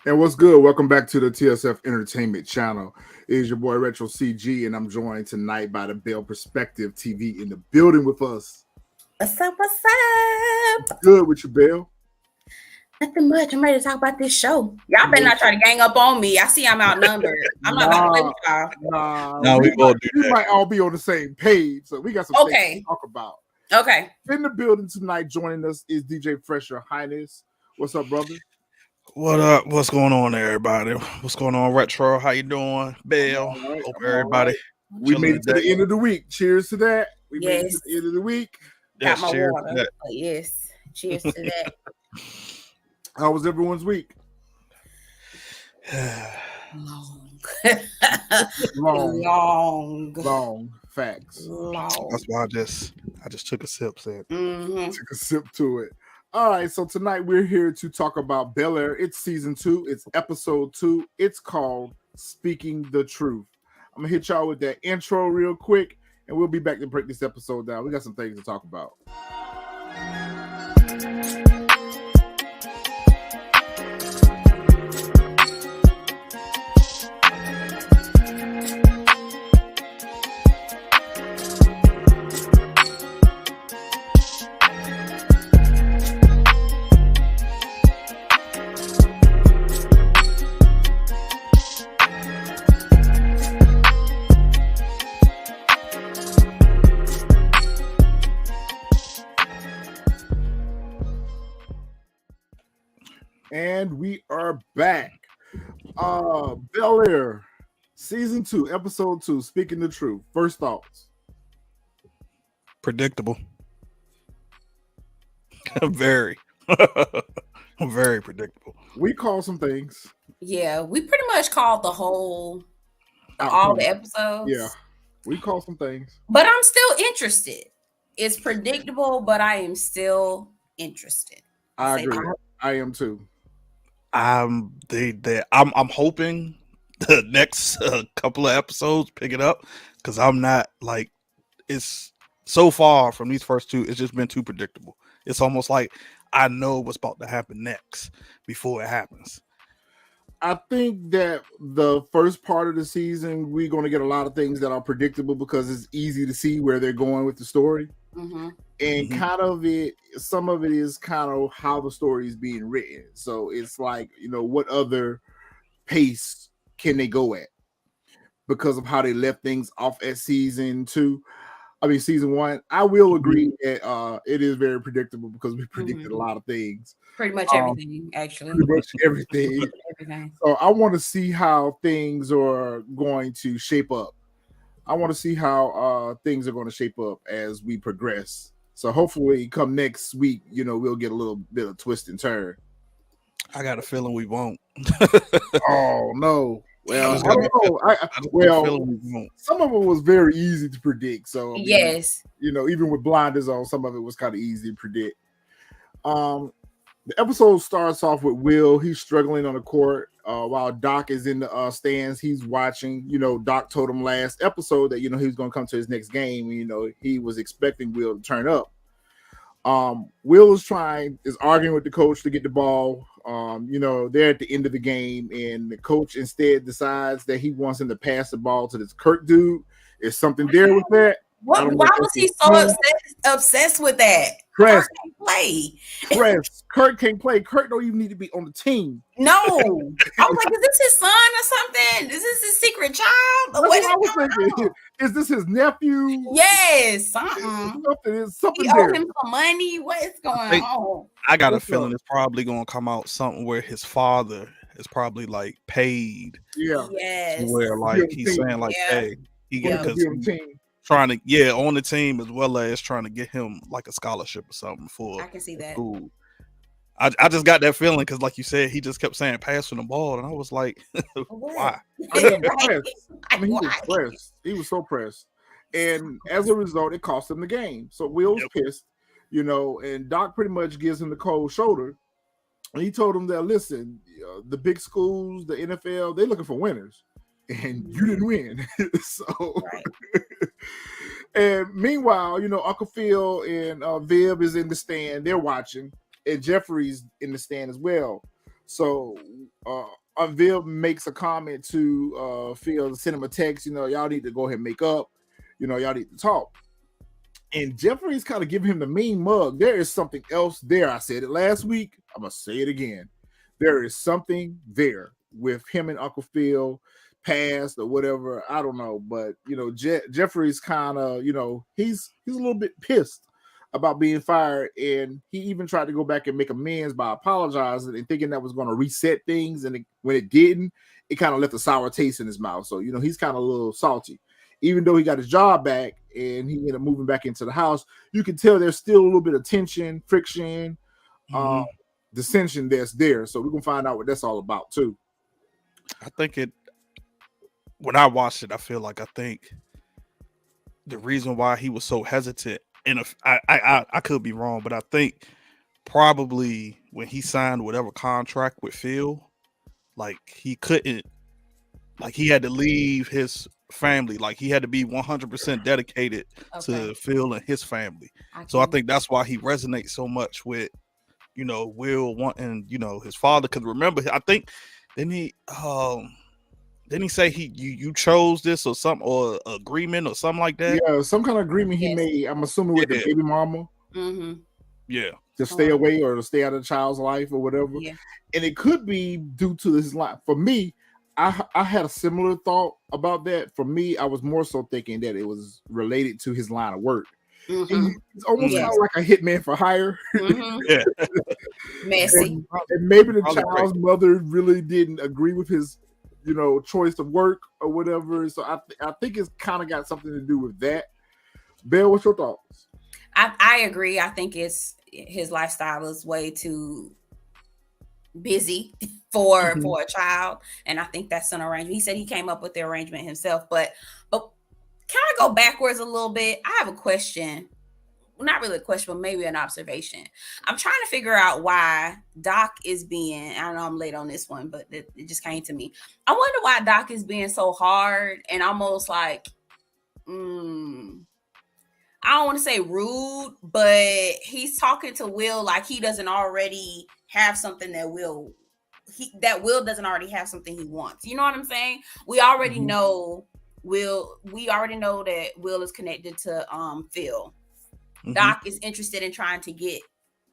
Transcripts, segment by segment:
And what's good? Welcome back to the TSF Entertainment Channel. It is your boy Retro CG, and I'm joined tonight by the Bell Perspective TV in the building with us. What's up? What's up? Good with you, Bell? Nothing much. I'm ready to talk about this show. Y'all better not try to gang up on me. I see I'm outnumbered. I'm not about to play with y'all. No, we might all be on the same page, so we got some things to talk about. Okay. In the building tonight, joining us is DJ Fresh, Your Highness. What's up, brother? What up? What's going on, everybody? What's going on, Retro? How you doing, Bell? Hope everybody. Right. We made it to the end of the week. Cheers to that. We made it to the end of the week. Got my water. Yes. Cheers to that. How was everyone's week? Long. Facts. Long. That's why I just took a sip. Took a sip to it. All right, so tonight we're here to talk about Bel-Air. It's season 2. It's episode 2. It's called Speaking the Truth. I'm gonna hit y'all with that intro real quick, and we'll be back to break this episode down. We got some things to talk about. And we are back. Bel-Air, season 2, episode 2, Speaking the Truth. First thoughts. Predictable. Very. Very predictable. We call some things. Yeah, we pretty much called all the episodes. Yeah, we call some things. But I'm still interested. It's predictable, but I am still interested. I agree. I am too. I'm hoping the next couple of episodes pick it up, because I'm not like, it's so far from these first two, it's just been too predictable. It's almost like I know what's about to happen next before it happens. I think that the first part of the season, we're going to get a lot of things that are predictable because it's easy to see where they're going with the story. Mm-hmm. And some of it is kind of how the story is being written. So it's like, what other pace can they go at because of how they left things off at season 1. I will agree that it is very predictable because we predicted a lot of things. Pretty much everything, actually. Pretty much everything. So I want to see how things are going to shape up. I want to see how things are going to shape up as we progress. So hopefully come next week, we'll get a little bit of twist and turn. I got a feeling we won't. Oh, no. Well, some of it was very easy to predict. So, yes, even with blinders on, some of it was kind of easy to predict. The episode starts off with Will. He's struggling on the court while Doc is in the stands. He's watching. Doc told him last episode that he was going to come to his next game. He was expecting Will to turn up. Will is arguing with the coach to get the ball. They're at the end of the game, and the coach instead decides that he wants him to pass the ball to this Kirk dude. Is something there with that? Why was he so obsessed with that? Kirk can't play. Kirk can't play. Kirk don't even need to be on the team. No. I was like, is this his son or something? Is this his secret child? What I was thinking. Is this his nephew? Yes. Something he there. Owed him some money. What is going on? I got a feeling it's probably going to come out something where his father is probably like paid. Yeah. Yes. Where like he's saying like, hey, he get trying to on the team, as well as trying to get him like a scholarship or something for I can see that. School. I just got that feeling because, like you said, he just kept saying passing the ball, and I was like, why? He was pressed. He was so pressed, and as a result, it cost him the game. So Will's pissed, and Doc pretty much gives him the cold shoulder. And he told him that, listen, the big schools, the NFL, they're looking for winners, and you didn't win. So, and meanwhile, Uncle Phil and Viv is in the stand. They're watching, and Jeffrey's in the stand as well. So Vil makes a comment to Phil, send him a text, y'all need to go ahead and make up, y'all need to talk. And Jeffrey's kind of giving him the mean mug. There is something else there. I said it last week. I'm going to say it again. There is something there with him and Uncle Phil past or whatever. I don't know. But, Jeffrey's kind of, he's a little bit pissed about being fired. And he even tried to go back and make amends by apologizing and thinking that was going to reset things. And when it didn't, it kind of left a sour taste in his mouth. So, he's kind of a little salty. Even though he got his job back and he ended up moving back into the house, you can tell there's still a little bit of tension, friction, dissension that's there. So we're going to find out what that's all about too. I think when I watched it, I think the reason why he was so hesitant, and I could be wrong, but I think probably when he signed whatever contract with Phil, like he couldn't, like he had to leave his family, like he had to be 100% dedicated to Phil and his family. So I think that's why he resonates so much with, Will wanting, his father. Because remember, I think didn't he say you chose this or something, or agreement or something like that? Yeah, some kind of agreement he made. I'm assuming with the baby mama. Mm-hmm. Yeah, to stay away or to stay out of the child's life or whatever. Yeah. And it could be due to his life. For me, I had a similar thought about that. For me, I was more so thinking that it was related to his line of work. Mm-hmm. It's almost kind of like a hitman for hire. Mm-hmm. Yeah. Messy. And maybe the child's mother really didn't agree with his, choice of work or whatever. So I think it's kind of got something to do with that. Belle, what's your thoughts? I agree. I think it's his lifestyle is way too busy for a child, and I think that's an arrangement. He said he came up with the arrangement himself, but can I go backwards a little bit? I have a question. Well, not really a question, but maybe an observation. I'm trying to figure out why Doc is being, I know I'm late on this one, but it just came to me. I wonder why Doc is being so hard and almost like, I don't want to say rude, but he's talking to Will like he doesn't already have something that Will doesn't already have something he wants. You know what I'm saying? We already know we already know that Will is connected to Phil. Mm-hmm. Doc is interested in trying to get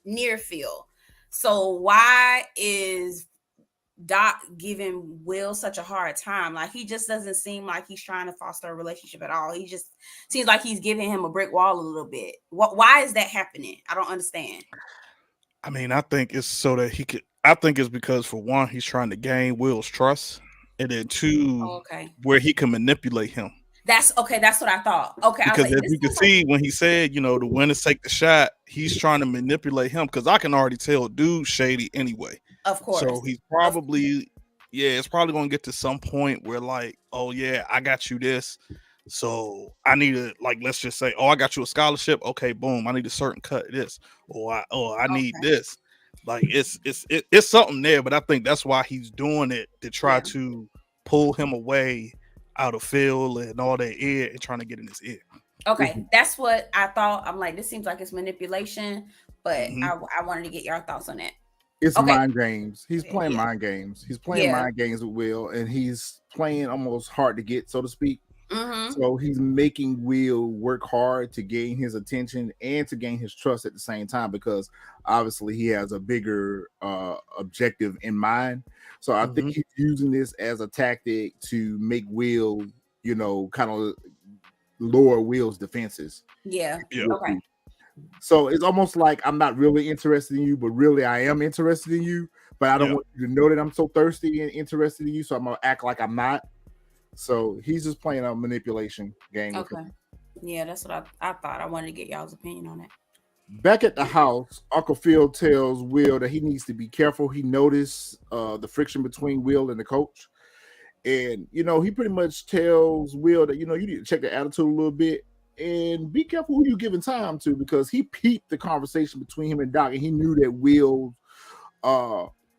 near Phil. So why is Doc giving Will such a hard time? Like, he just doesn't seem like he's trying to foster a relationship at all. He just seems like he's giving him a brick wall a little bit. Why is that happening? I don't understand. I mean, I think it's so that he could. I think it's because, for one, he's trying to gain Will's trust, and then two, where he can manipulate him. That's okay. That's what I thought. Okay, because as you can see when he said, the winners take the shot, he's trying to manipulate him, because I can already tell dude's shady anyway. Of course. So he's probably, it's probably going to get to some point where like, oh yeah, I got you this. So I need to, like, let's just say, oh, I got you a scholarship. Okay, boom. I need a certain cut of this. Or I need this. Like it's something there, but I think that's why he's doing it, to try to pull him away out of Phil and all that ear and trying to get in his ear. Okay, that's what I thought. I'm like, this seems like it's manipulation, but I wanted to get your thoughts on that. It's mind games. He's playing mind games. He's playing mind games with Will, and he's playing almost hard to get, so to speak. Mm-hmm. So he's making Will work hard to gain his attention and to gain his trust at the same time, because obviously he has a bigger objective in mind. So I think he's using this as a tactic to make Will, kind of lower Will's defenses. Yeah. Okay. So it's almost like, I'm not really interested in you, but really I am interested in you. But I don't want you to know that I'm so thirsty and interested in you, so I'm gonna act like I'm not. So he's just playing a manipulation game. Okay. Yeah, that's what I thought. I wanted to get y'all's opinion on that. Back at the house, Uncle Phil tells Will that he needs to be careful. He noticed the friction between Will and the coach. And, he pretty much tells Will that, you need to check the attitude a little bit and be careful who you're giving time to, because he peeped the conversation between him and Doc, and he knew that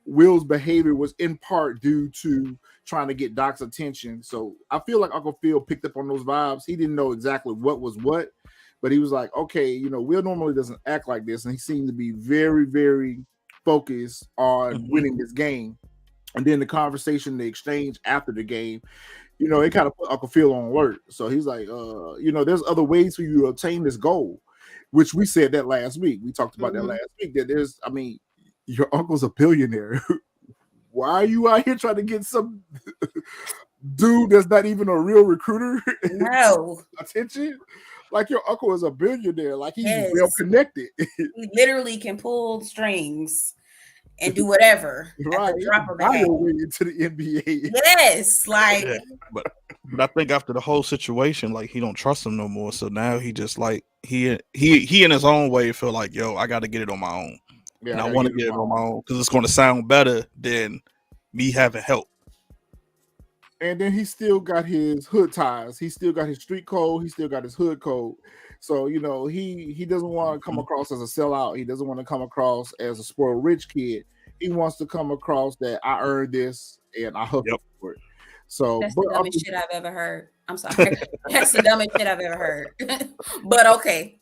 Will's behavior was in part due to trying to get Doc's attention. So I feel like Uncle Phil picked up on those vibes. He didn't know exactly what was what, but he was like, okay, Will normally doesn't act like this. And he seemed to be very, very focus on winning this game. And then the conversation, the exchange after the game, it kind of put Uncle Phil on alert. So he's like, there's other ways for you to obtain this goal, which we said that last week. We talked about that last week. That your uncle's a billionaire. Why are you out here trying to get some dude that's not even a real recruiter attention? Like, your uncle is a billionaire. Like, he's well connected. He literally can pull strings and do whatever. Right. At the drop of a hat. Into the NBA. Yes. Like, but I think after the whole situation, like, he don't trust him no more. So now he just like he in his own way feel like, yo, I got to get it on my own. Yeah, and I want to get it on my own because it's going to sound better than me having help. And then he still got his hood ties. He still got his street code. He still got his hood code. So, he doesn't want to come across as a sellout. He doesn't want to come across as a spoiled rich kid. He wants to come across that I earned this and I hustled for it. So that's the dumbest shit I've ever heard. I'm sorry. That's the dumbest shit I've ever heard. But okay.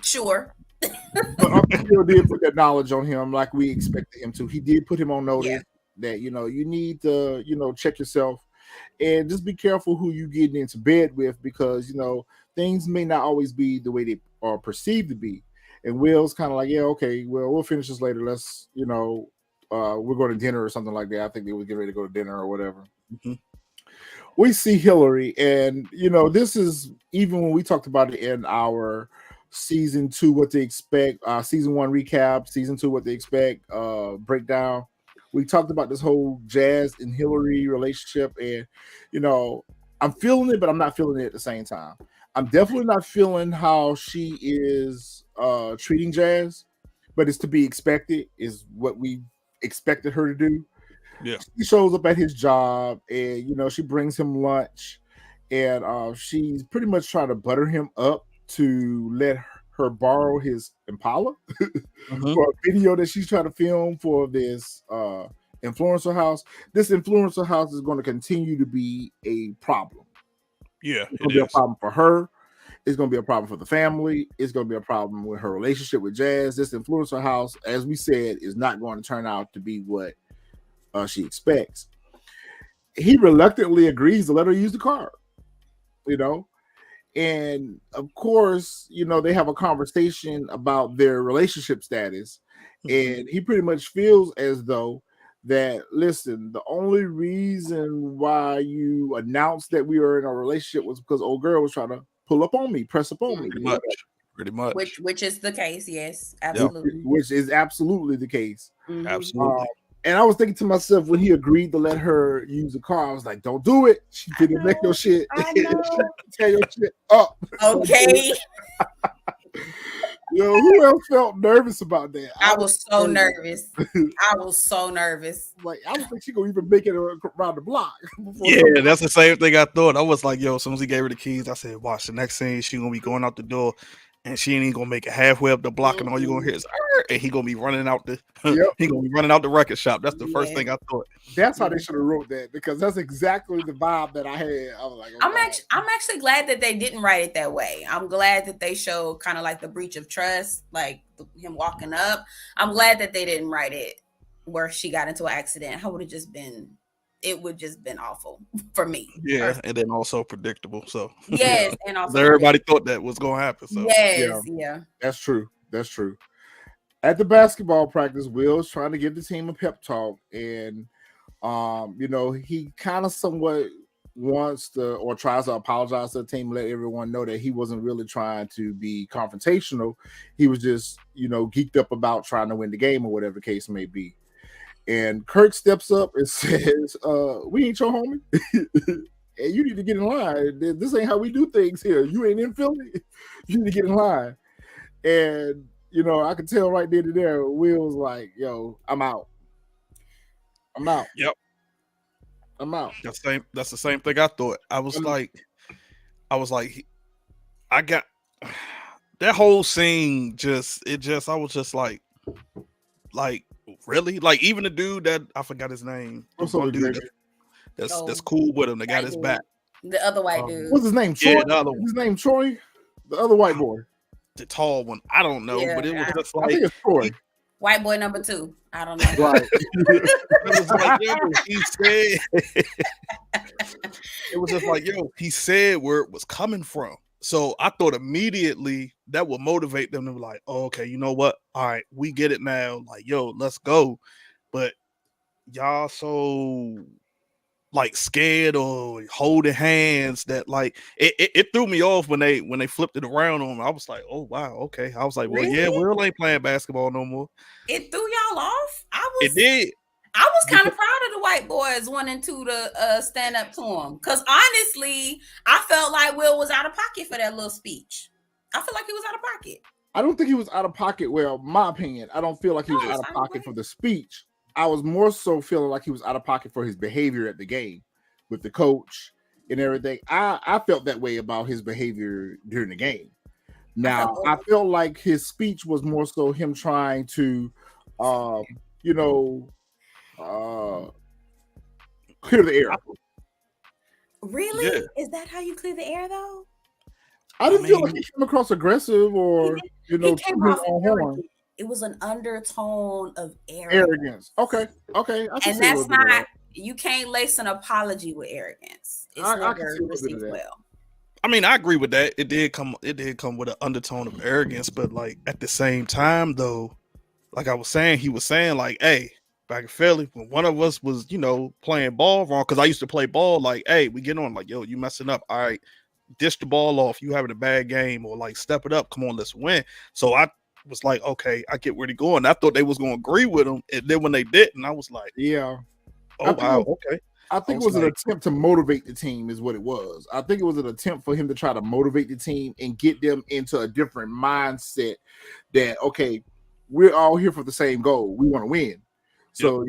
Sure. But Uncle Phil did put that knowledge on him like we expected him to. He did put him on notice that, you need to, check yourself and just be careful who you getting into bed with because, things may not always be the way they are perceived to be. And Will's kind of like, yeah, okay, well, we'll finish this later. Let's, we're going to dinner or something like that. I think they were getting ready to go to dinner or whatever. Mm-hmm. We see Hillary, and, this is even when we talked about it in our season 2, what to expect, season 1 recap, season 2, what to expect, breakdown. We talked about this whole Jazz and Hillary relationship, and, I'm feeling it, but I'm not feeling it at the same time. I'm definitely not feeling how she is treating Jazz, but it's to be expected, is what we expected her to do. Yeah. She shows up at his job and, she brings him lunch and she's pretty much trying to butter him up to let her borrow his Impala for a video that she's trying to film for this influencer house. This influencer house is going to continue to be a problem. Yeah, it's going to be a problem for her. It's going to be a problem for the family. It's going to be a problem with her relationship with Jazz. This influencer house, as we said, is not going to turn out to be what she expects. He reluctantly agrees to let her use the car, and of course, they have a conversation about their relationship status, and he pretty much feels as though that, listen, the only reason why you announced that we were in a relationship was because old girl was trying to pull up on me, press up on me. Pretty much. Which is the case, yes, absolutely. Which is absolutely the case. Mm-hmm. Absolutely. And I was thinking to myself when he agreed to let her use the car, I was like, "Don't do it. She didn't make your shit. Tear your shit up." Okay. Yo, who else felt nervous about that? I was so nervous. I was so nervous. Like, I don't think she gonna even make it around the block. Yeah, that's the same thing I thought. I was like, yo, as soon as he gave her the keys, I said, watch the next scene. She gonna be going out the door, and she ain't even gonna make it halfway up the block, and all you gonna hear is, and he gonna be running out the, he gonna be running out the record shop. That's the first thing I thought. That's how they should have wrote that, because that's exactly the vibe that I had. I was like, I'm actually glad that they didn't write it that way. I'm glad that they showed kind of like the breach of trust, like him walking up. I'm glad that they didn't write it where she got into an accident. It would just been awful for me. Yeah, personally. And then also predictable. So yes, and also everybody thought that was gonna happen. So yeah. That's true. That's true. At the basketball practice, Will's trying to give the team a pep talk, and he kind of somewhat wants to, or tries to apologize to the team, let everyone know that he wasn't really trying to be confrontational. He was just, geeked up about trying to win the game or whatever the case may be. And Kirk steps up and says, we ain't your homie. And you need to get in line. This ain't how we do things here. You ain't in Philly. You need to get in line. And, I could tell right then and there, Will was like, yo, I'm out. Yep. I'm out. That's the same thing I thought. I was like, I got that whole scene I was just like, really? Like, even the dude that I forgot his name. That's cool with him. They got his back. The other white dude. What's his name? Troy? Yeah, his name Troy? The other white boy. The tall one. I don't know, but it was just like, I think it's Troy. White boy number 2. I don't know. Right. It was like, yo, he said. It was just like, yo, he said where it was coming from. So I thought immediately that would motivate them to be like, oh, okay, you know what? All right, we get it now. Like, yo, let's go. But y'all so like scared or holding hands that like it threw me off when they flipped it around on me. I was like, oh wow, okay. I was like, well, yeah, Really? Will ain't playing basketball no more. It threw y'all off? It did. I was kind of proud of the white boys 1 and 2 to stand up to him. Because honestly, I felt like Will was out of pocket for that little speech. I feel like he was out of pocket. I don't think he was out of pocket. Well, my opinion, I don't feel like he was out of pocket for the speech. I was more so feeling like he was out of pocket for his behavior at the game with the coach and everything. I felt that way about his behavior during the game. Now, I felt like his speech was more so him trying to, clear the air. Really? Yeah. Is that how you clear the air, though? I didn't feel like he came across aggressive or, he came off horn. It was an undertone of arrogance. Okay. And that's not, you can't lace an apology with arrogance. It's never received well. I mean, I agree with that. It did come with an undertone of arrogance, but like at the same time, though, like I was saying, he was saying like, hey, back in Philly, when one of us was, playing ball wrong, because I used to play ball, like, hey, we get on, like, yo, you messing up. All right, dish the ball off. You having a bad game, or like step it up. Come on, let's win. So I was like, okay, I get where they're going. I thought they was going to agree with him, and then when they didn't, I was like, yeah, oh wow, okay. I think it was an attempt to motivate the team is what it was. I think it was an attempt for him to try to motivate the team and get them into a different mindset that, okay, we're all here for the same goal. We want to win. So,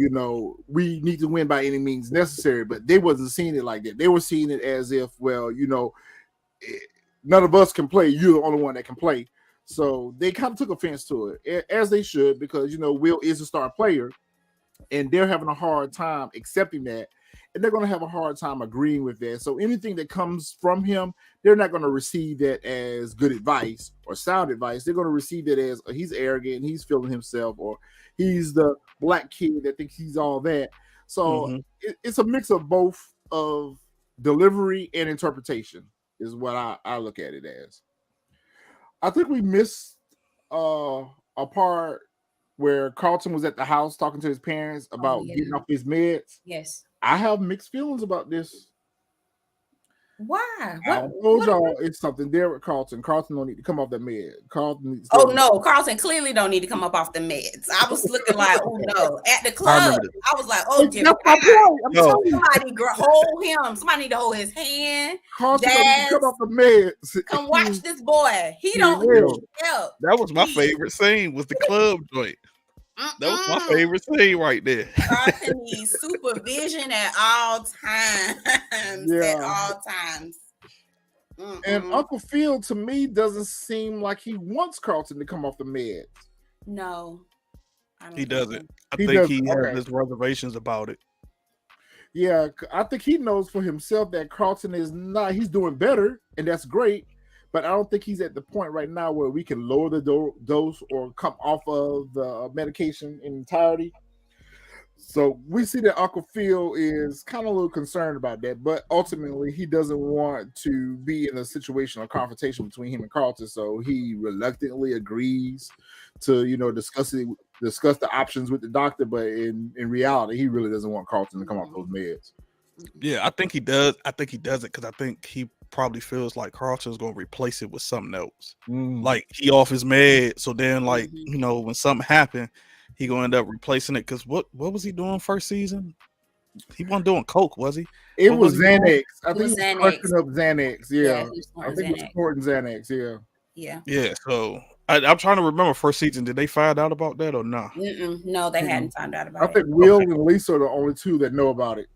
we need to win by any means necessary, but they wasn't seeing it like that. They were seeing it as if, well, none of us can play. You're the only one that can play. So they kind of took offense to it, as they should, because, Will is a star player and they're having a hard time accepting that. And they're going to have a hard time agreeing with that. So anything that comes from him, they're not going to receive that as good advice or sound advice. They're going to receive it as he's arrogant, he's feeling himself, or he's the black kid that thinks he's all that. So it's a mix of both of delivery and interpretation is what I look at it as. I think we missed a part where Carlton was at the house talking to his parents about getting off his meds. Yes. I have mixed feelings about this. Why? I told y'all it's something there with Carlton. Carlton don't need to come off that med. Carlton needs to Carlton clearly don't need to come up off the meds. I was looking like, oh no. At the club, I was like, oh, Jim, somebody hold him. Somebody need to hold his hand. Carlton don't come off the meds. Come watch this boy. He don't help. That was my favorite scene. Was the club joint. That was my favorite scene right there. Carlton needs supervision at all times. At all times. And Uncle Phil, to me, doesn't seem like he wants Carlton to come off the meds. No. He doesn't. I think he has his reservations about it. Yeah, I think he knows for himself that Carlton is not, he's doing better, and that's great. But I don't think he's at the point right now where we can lower the dose or come off of the medication in entirety. So we see that Uncle Phil is kind of a little concerned about that, but ultimately he doesn't want to be in a situation or confrontation between him and Carlton. So he reluctantly agrees to, discuss the options with the doctor. But in reality, he really doesn't want Carlton to come off those meds. Yeah, I think he does. I think he does it because I think he probably feels like Carlton's going to replace it with something else. Like he off his med. So then like, when something happened, he going to end up replacing it. Because what was he doing first season? He wasn't doing coke, was he? It was Xanax. I think he was crushing up Xanax. Yeah. I think he was supporting Xanax. Yeah. So I'm trying to remember first season. Did they find out about that or not? No, they hadn't found out about it. I think Will and Lisa are the only two that know about it.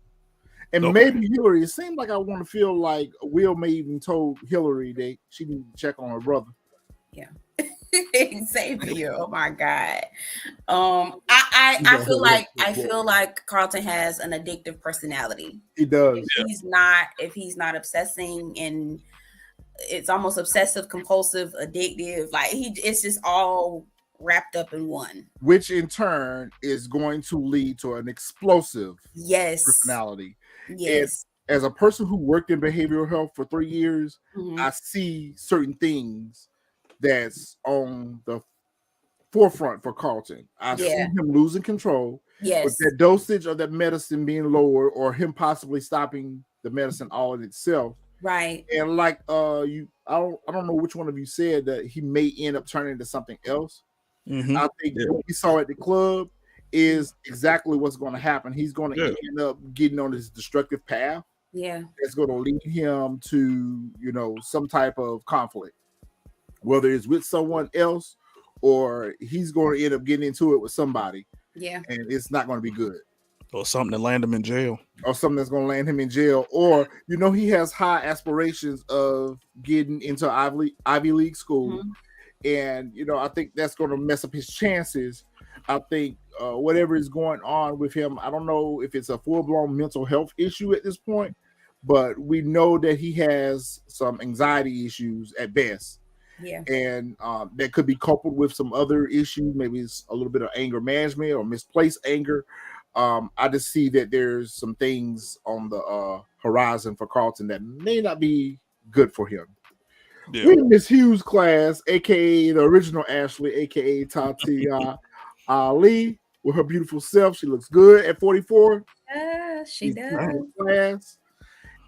And maybe Hillary. It seemed like I want to feel like Will may even told Hillary that she needed to check on her brother. Yeah. Same here. Oh my God. I feel like Carlton has an addictive personality. He does. If he's not obsessing, and it's almost obsessive compulsive addictive, like it's just all wrapped up in one. Which in turn is going to lead to an explosive Yes. personality. Yes. And as a person who worked in behavioral health for 3 years, Mhm. I see certain things that's on the forefront for Carlton. I see Yeah. him losing control with Yes. that dosage of that medicine being lower, or him possibly stopping the medicine all in itself. Right. And like I don't know which one of you said that he may end up turning into something else. Mhm. I think Yeah. what we saw at the club is exactly what's going to happen. He's going to Yeah. end up getting on this destructive path. Yeah. It's going to lead him to, you know, some type of conflict, whether it's with someone else or he's going to end up getting into it with somebody, Yeah. and it's not going to be good. Or something to land him in jail. Or something that's going to land him in jail. Or, you know, he has high aspirations of getting into Ivy League school. Mhm. And, you know, I think that's going to mess up his chances. I think whatever is going on with him, I don't know if it's a full-blown mental health issue at this point, but we know that he has some anxiety issues at best. Yeah. And that could be coupled with some other issues. Maybe it's a little bit of anger management or misplaced anger. I just see that there's some things on the horizon for Carlton that may not be good for him. Yeah. We in Miss Hughes class, aka the original Ashley, aka Tati Ali, with her beautiful self. She looks good at 44. She She's does. in class.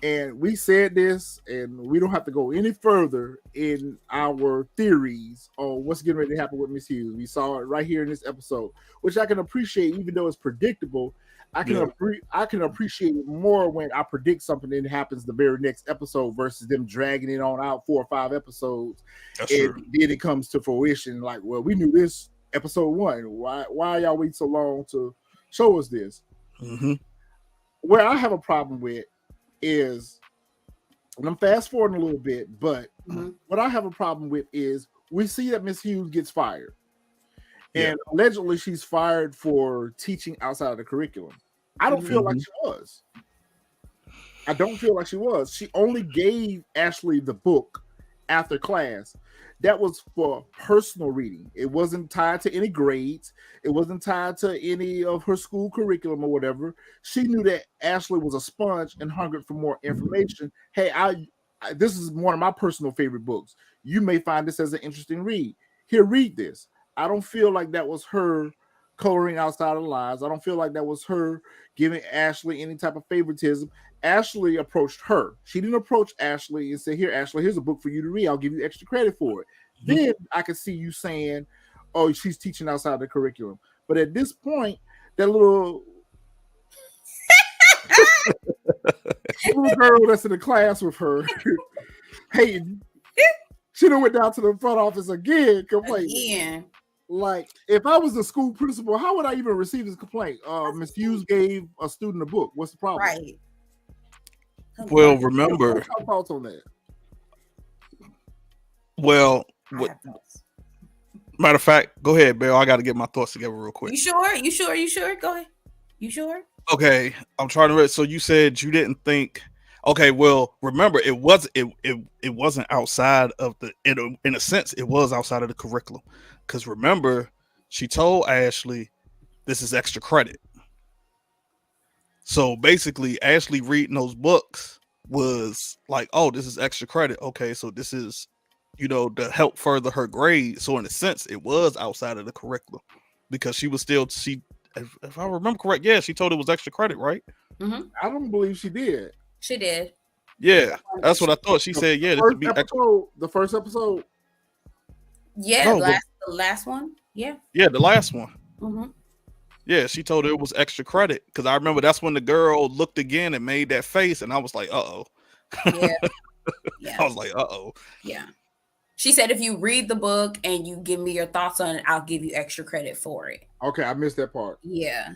And we said this, and we don't have to go any further in our theories on what's getting ready to happen with Miss Hughes. We saw it right here in this episode, which I can appreciate, even though it's predictable. I can appreciate it more when I predict something and it happens the very next episode versus them dragging it on out 4 or 5 episodes. That's and true. then it comes to fruition. Like, well, we knew this episode 1. Why y'all wait so long to show us this? Mm-hmm. Where I have a problem with is, and I'm fast forwarding a little bit, but what I have a problem with is we see that Miss Hughes gets fired. And allegedly she's fired for teaching outside of the curriculum. I don't feel like she was. I don't feel like she was. She only gave Ashley the book after class. That was for personal reading. It wasn't tied to any grades. It wasn't tied to any of her school curriculum or whatever. She knew that Ashley was a sponge and hungered for more information. Hey, this is one of my personal favorite books. You may find this as an interesting read. Here, read this. I don't feel like that was her coloring outside of the lines. I don't feel like that was her giving Ashley any type of favoritism. Ashley approached her. She didn't approach Ashley and say, here, Ashley, here's a book for you to read. I'll give you extra credit for it. Then I can see you saying, oh, she's teaching outside the curriculum. But at this point, that little girl that's in the class with her, Hayden, she done went down to the front office again complaining. Like, if I was the school principal, how would I even receive this complaint? Miss Hughes gave a student a book. What's the problem? Right. Well, remember. What's your thoughts on that? Well, matter of fact, go ahead, Belle. I got to get my thoughts together real quick. You sure? Go ahead. You sure? Okay, I'm trying to read. So you said you didn't think. Okay, well, remember it wasn't outside of the. In a sense, it was outside of the curriculum, because remember, she told Ashley, "This is extra credit." So basically, Ashley reading those books was like, "Oh, this is extra credit." Okay, so this is, to help further her grade. So in a sense, it was outside of the curriculum, because she was still if I remember correct, she told it was extra credit, right? Mm-hmm. I don't believe she did. She did. Yeah, that's what I thought. She said, "Yeah, this would be the first episode." Yeah, the last one. Yeah. Yeah, the last one. Mm-hmm. Yeah, she told her it was extra credit, because I remember that's when the girl looked again and made that face, and I was like, "Uh-oh." Yeah. I was like, "Uh-oh." Yeah. She said, if you read the book and you give me your thoughts on it, I'll give you extra credit for it. Okay, I missed that part. Yeah.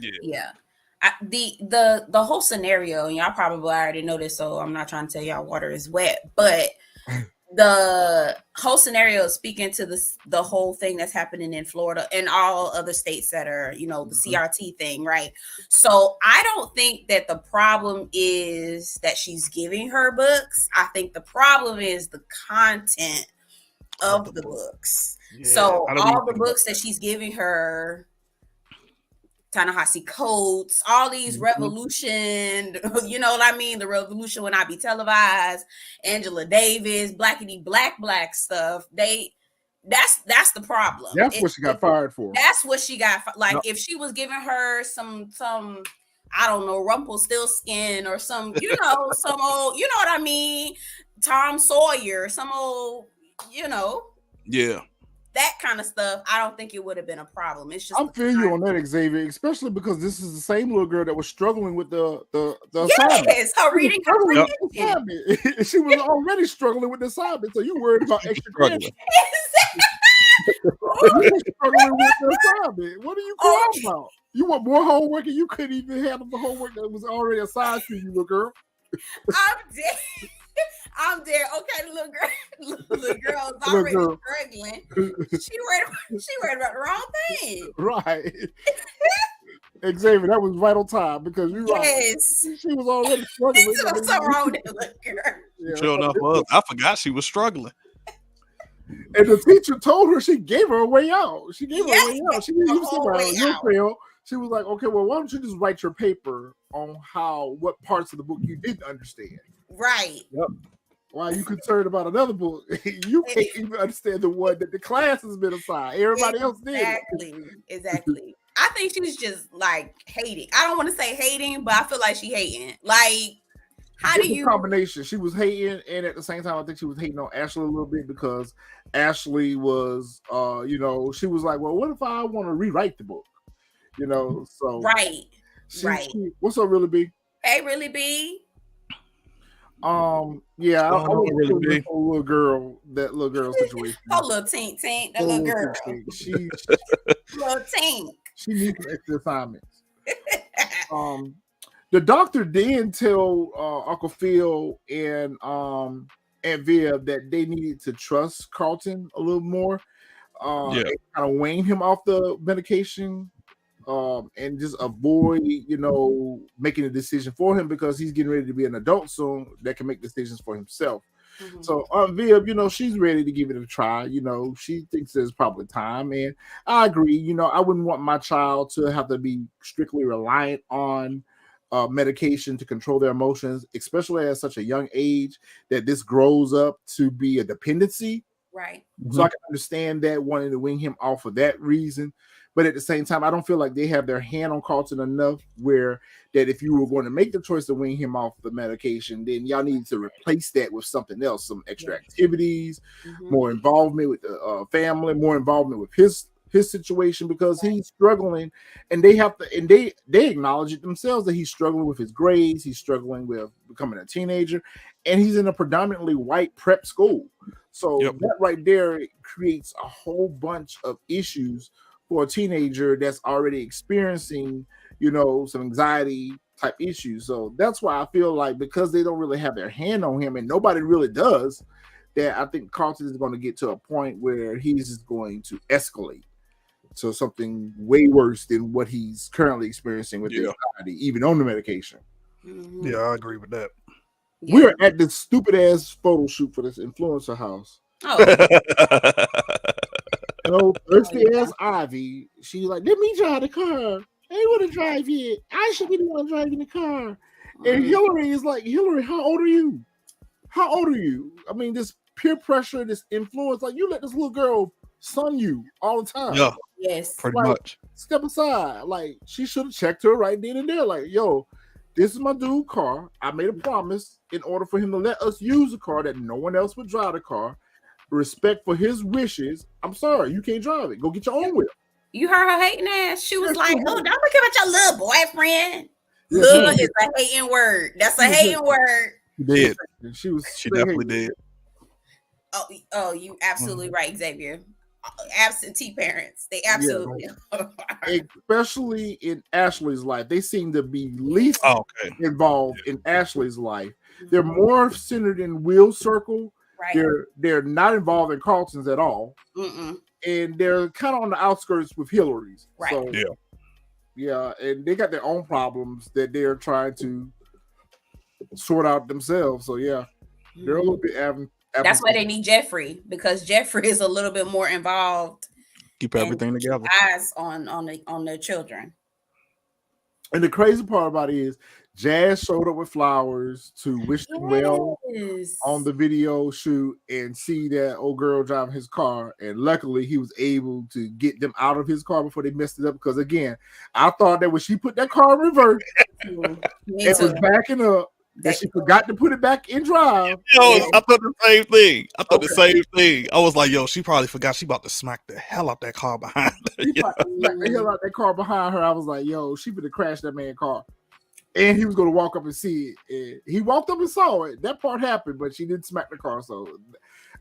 The whole scenario, and y'all probably already know this, so I'm not trying to tell y'all water is wet, but the whole scenario is speaking to the whole thing that's happening in Florida and all other states that are, the CRT thing, right? So I don't think that the problem is that she's giving her books. I think the problem is the content of the books. So I don't even all the think about books that she's giving her, Ta-Nehisi Coates, all these revolution, you know what I mean? The revolution will not be televised. Angela Davis, blackity black stuff. That's the problem. That's what she got fired for. That's what she got. Like Yep. if she was giving her some I don't know, Rumpelstiltskin or some, some old, you know what I mean? Tom Sawyer, some old, Yeah. that kind of stuff. I don't think it would have been a problem. It's just I feel you on that, Xavier, especially because this is the same little girl that was struggling with the assignment. Yes, her reading Yep. She was already struggling with the assignment, so you worried about extra credit. You struggling with the assignment. What are you crying about? You want more homework and you couldn't even handle the homework that was already assigned to you, little girl. I'm dead. Okay, the little girl is already struggling. She worried about the wrong thing. Right. Xavier, that was right on time because you're right. She was already struggling. What's so wrong with that little girl? Yeah. Sure enough, I forgot she was struggling. And the teacher told her, she gave her a way out. She gave her a way out. She She was like, okay, well, why don't you just write your paper on what parts of the book you didn't understand? Right. Yep. Why are you concerned about another book? You can't even understand the one that the class has been assigned. Everybody else did. Exactly. I think she was just like hating. I don't want to say hating, but I feel like she hating. Like, how do you combination? She was hating, and at the same time, I think she was hating on Ashley a little bit because Ashley was, she was like, well, what if I want to rewrite the book? So right. What's up, Really B? Hey, Really B. I want Really B. That little girl situation. Oh, little tink, that little girl. She little tink. She needs some extra assignments. The doctor did tell Uncle Phil and Aunt Viv that they needed to trust Carlton a little more. And kind of wean him off the medication. And just avoid, making a decision for him because he's getting ready to be an adult soon that can make decisions for himself. Mm-hmm. So Aunt Viv, she's ready to give it a try. She thinks there's probably time, and I agree. I wouldn't want my child to have to be strictly reliant on medication to control their emotions, especially at such a young age that this grows up to be a dependency. Right. So I can understand that, wanting to wean him off for that reason. But at the same time, I don't feel like they have their hand on Carlton enough where that if you were going to make the choice to wean him off the medication, then y'all need to replace that with something else, some extra activities, more involvement with the family, more involvement with his situation because he's struggling, and they have to, and they acknowledge it themselves that he's struggling with his grades, he's struggling with becoming a teenager, and he's in a predominantly white prep school. So that right there creates a whole bunch of issues for a teenager that's already experiencing, some anxiety type issues. So that's why I feel like because they don't really have their hand on him and nobody really does, that I think Carlton is going to get to a point where he's just going to escalate to something way worse than what he's currently experiencing with anxiety, even on the medication. Mm-hmm. Yeah, I agree with that. Yeah. We're at this stupid ass photo shoot for this influencer house. Thirsty ass Ivy, she's like, let me drive the car. I ain't want to drive it. I should be the one driving the car. And Hillary is like, Hillary, how old are you? How old are you? I mean, this peer pressure, this influence, like you let this little girl son you all the time. Yeah. Yes. Pretty much. Step aside. Like, she should have checked her right then and there. Like, yo, this is my dude's car. I made a promise in order for him to let us use the car that no one else would drive the car. Respect for his wishes. I'm sorry, you can't drive it. Go get your own whip. You heard her hating ass. She was like, "Oh, don't look at your little boyfriend." Little is a hating word. That's a hating word. She did. She definitely did. Oh, you absolutely right, Xavier. Absentee parents. They absolutely are. Especially in Ashley's life. They seem to be least involved in Ashley's life. They're more centered in Will's circle. Right. They're not involved in Carlton's at all. And they're kind of on the outskirts with Hillary's. Right. So, and they got their own problems that they're trying to sort out themselves. So they're a little bit That's why they need Jeffrey, because Jeffrey is a little bit more involved. Keep everything together. Eyes on their children. And the crazy part about it is Jazz showed up with flowers to wish them well on the video shoot and see that old girl driving his car. And luckily he was able to get them out of his car before they messed it up. Because again, I thought that when she put that car in reverse, it was backing up, that she forgot to put it back in drive. I thought the same thing. The same thing. I was like, yo, she probably forgot she about to smack the hell out that car behind her. She smacked the hell out that car behind her. I was like, yo, she finna crash that man's car. And he was going to walk up and see it. And he walked up and saw it. That part happened, but she didn't smack the car. So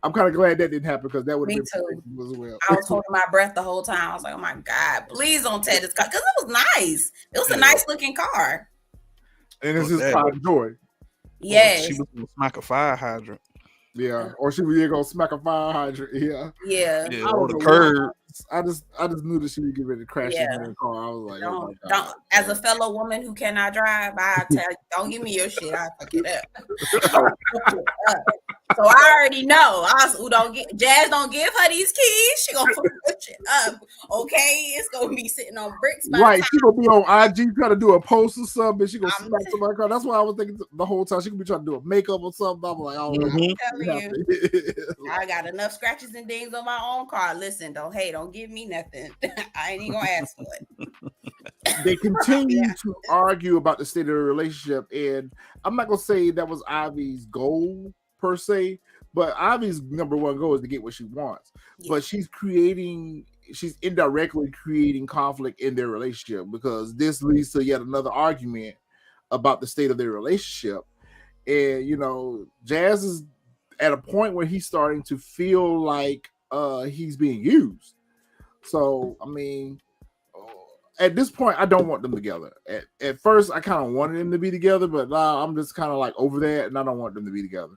I'm kind of glad that didn't happen, because that would have been as well. I was holding my breath the whole time. I was like, oh my God, please don't tear this car. Because it was nice. It was a nice looking car. And it's his pride and joy. Yes. She was going to smack a fire hydrant. Yeah. Or she was going to smack a fire hydrant. Yeah. Yeah. Or the curb. I just knew that she would get ready to crash in her car. I was like, oh my God. Don't, as a fellow woman who cannot drive, I tell you, don't give me your shit. I'll fuck it up. So I already know. Jazz don't give her these keys. She gonna fuck that shit up. Okay, it's gonna be sitting on bricks. Right, she gonna be on IG trying to do a post or something. She gonna smack somebody's car. That's why I was thinking the whole time she could be trying to do a makeup or something. I'm like, oh, I'm telling you, I got enough scratches and dings on my own car. Listen, don't give me nothing. I ain't even gonna ask for it. They continue to argue about the state of the relationship, and I'm not gonna say that was Ivy's goal per se, but Ivy's number one goal is to get what she wants. Yeah. But she's indirectly creating conflict in their relationship, because this leads to yet another argument about the state of their relationship. And Jazz is at a point where he's starting to feel like he's being used. So I mean, at this point, I don't want them together. At first, I kind of wanted them to be together, but now I'm just kind of like over that, and I don't want them to be together.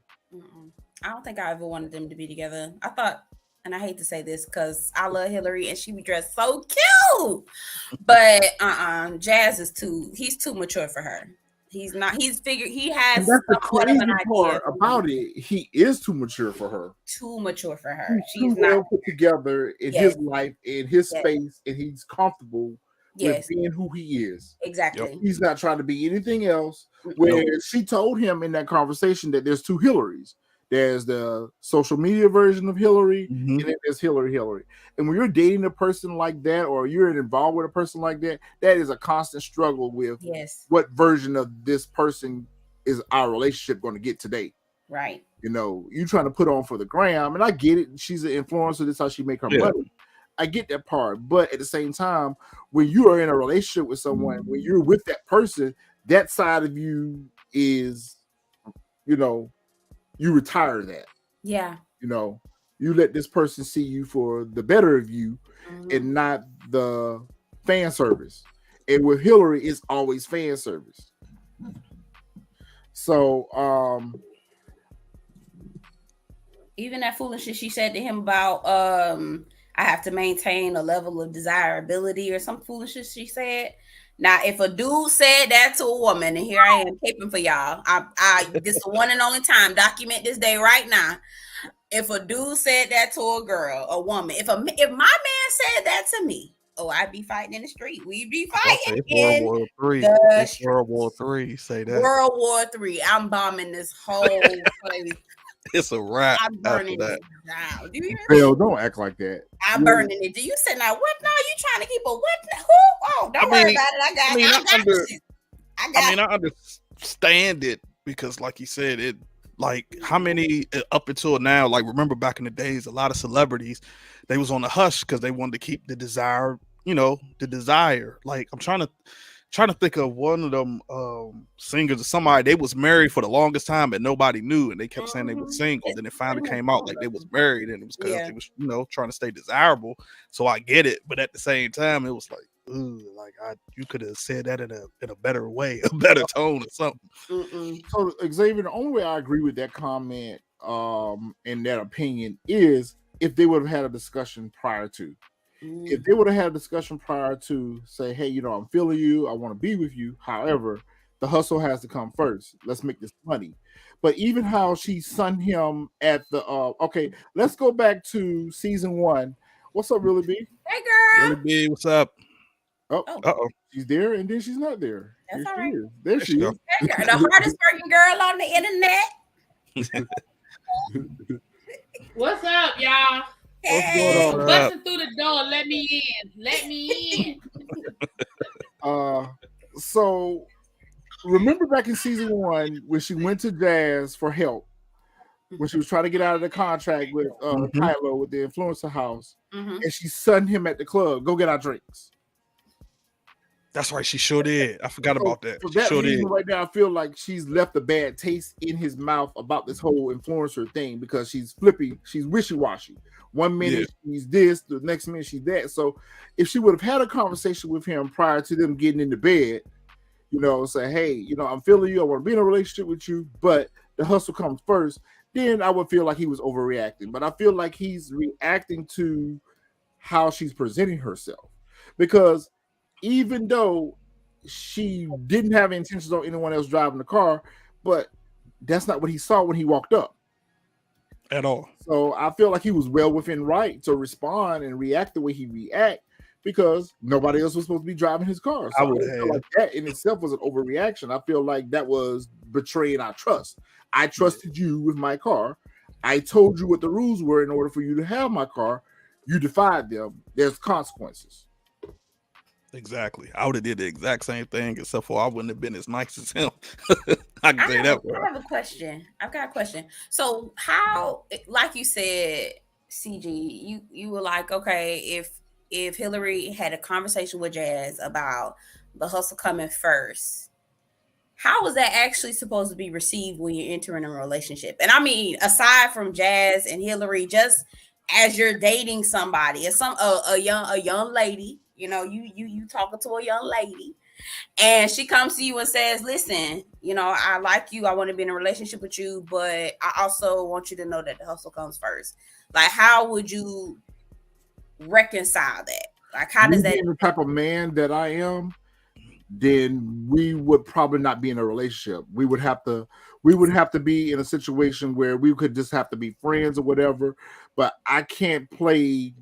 I don't think I ever wanted them to be together. I thought, and I hate to say this because I love Hillary and she be dressed so cute, but Jazz is he's too mature for her. He's not. He's figured. He has. And that's the crazy part about it. He is too mature for her. Too mature for her. She's not well put together in his life, in his space, and he's comfortable with being who he is. Exactly. Yep. He's not trying to be anything else. Where she told him in that conversation that there's two Hillarys. There's the social media version of Hillary, and then there's Hillary. And when you're dating a person like that, or you're involved with a person like that, that is a constant struggle with what version of this person is our relationship going to get today. Right. You trying to put on for the gram, and I get it. She's an influencer. That's how she make her money. I get that part. But at the same time, when you are in a relationship with someone, when you're with that person, that side of you is, you retire that. Yeah. You let this person see you for the better of you and not the fan service. And with Hillary, it's always fan service. So, even that foolishness she said to him about, I have to maintain a level of desirability or some foolishness she said. Now, if a dude said that to a woman, and here I am caping for y'all, this is the one and only time, document this day right now. If a dude said that to a girl, a woman, if my man said that to me, I'd be fighting in the street. We'd be fighting in World War III. World War III. Say that. World War III. I'm bombing this whole place. It's a wrap. I'm burning it down. Do you hear Bill, don't act like that. I'm burning it. Do you say now? What now? You trying to keep a what? Who? Oh, don't worry about it. I understand it because, like you said, it like how many up until now. Like remember back in the days, a lot of celebrities they was on the hush because they wanted to keep the desire. The desire. Like I'm trying to think of one of them singers or somebody. They was married for the longest time and nobody knew, and they kept saying they were single. Then it finally came out like they was married, and it was because they was trying to stay desirable. So I get it, but at the same time, it was like, ooh, like you could have said that in a better way, a better tone or something. So Xavier, the only way I agree with that comment, and that opinion is if they would have had a discussion prior to. If they would have had a discussion prior to say, hey, I'm feeling you, I want to be with you. However, The hustle has to come first. Let's make this money. But even how she sunned him at the okay, let's go back to season 1. What's up, Really B? Hey, Really girl. big, what's up? Oh, Oh, Uh-oh. she's there and then she's not there. that's Here all she right. is. There she go. is. Hey, girl. The hardest working girl on the internet. What's up, y'all? What's going on? Busting through the door. Let me in. Let me in. So remember back in season 1 when she went to Jazz for help when she was trying to get out of the contract with Kylo with the influencer house, and she sunned him at the club. Go get our drinks. That's right, she sure did. I forgot about that. For She that sure reason, did. right now, I feel like she's left a bad taste in his mouth about this whole influencer thing because she's flippy, she's wishy-washy. One minute she's this, the next minute she's that. So if she would have had a conversation with him prior to them getting into bed, you know, say, hey, you know, I'm feeling you, I want to be in a relationship with you, but the hustle comes first, then I would feel like he was overreacting. But I feel like he's reacting to how she's presenting herself. Because even though she didn't have intentions on anyone else driving the car, but that's not what he saw when he walked up. At all. So I feel like he was well within right to respond and react the way he react because nobody else was supposed to be driving his car. So I feel like that in itself was an overreaction. I feel like that was betraying our trust. I trusted you with my car. I told you what the rules were in order for you to have my car. You defied them. There's consequences. Exactly. I would have did the exact same thing, except for I wouldn't have been as nice as him. I can say that. I have a question. I've got a question. So how, like you said, CG, you were like, okay, if Hillary had a conversation with Jazz about the hustle coming first, how was that actually supposed to be received when you're entering a relationship? And I mean, aside from Jazz and Hillary, just as you're dating somebody, as a young lady, you know, you talking to a young lady, and she comes to you and says, listen, you know, I like you, I want to be in a relationship with you, but I also want you to know that the hustle comes first. Like, how would you reconcile that? Like, how does that, being the type of man that I am, then we would probably not be in a relationship. We would have to be in a situation where we could just have to be friends or whatever, but I can't play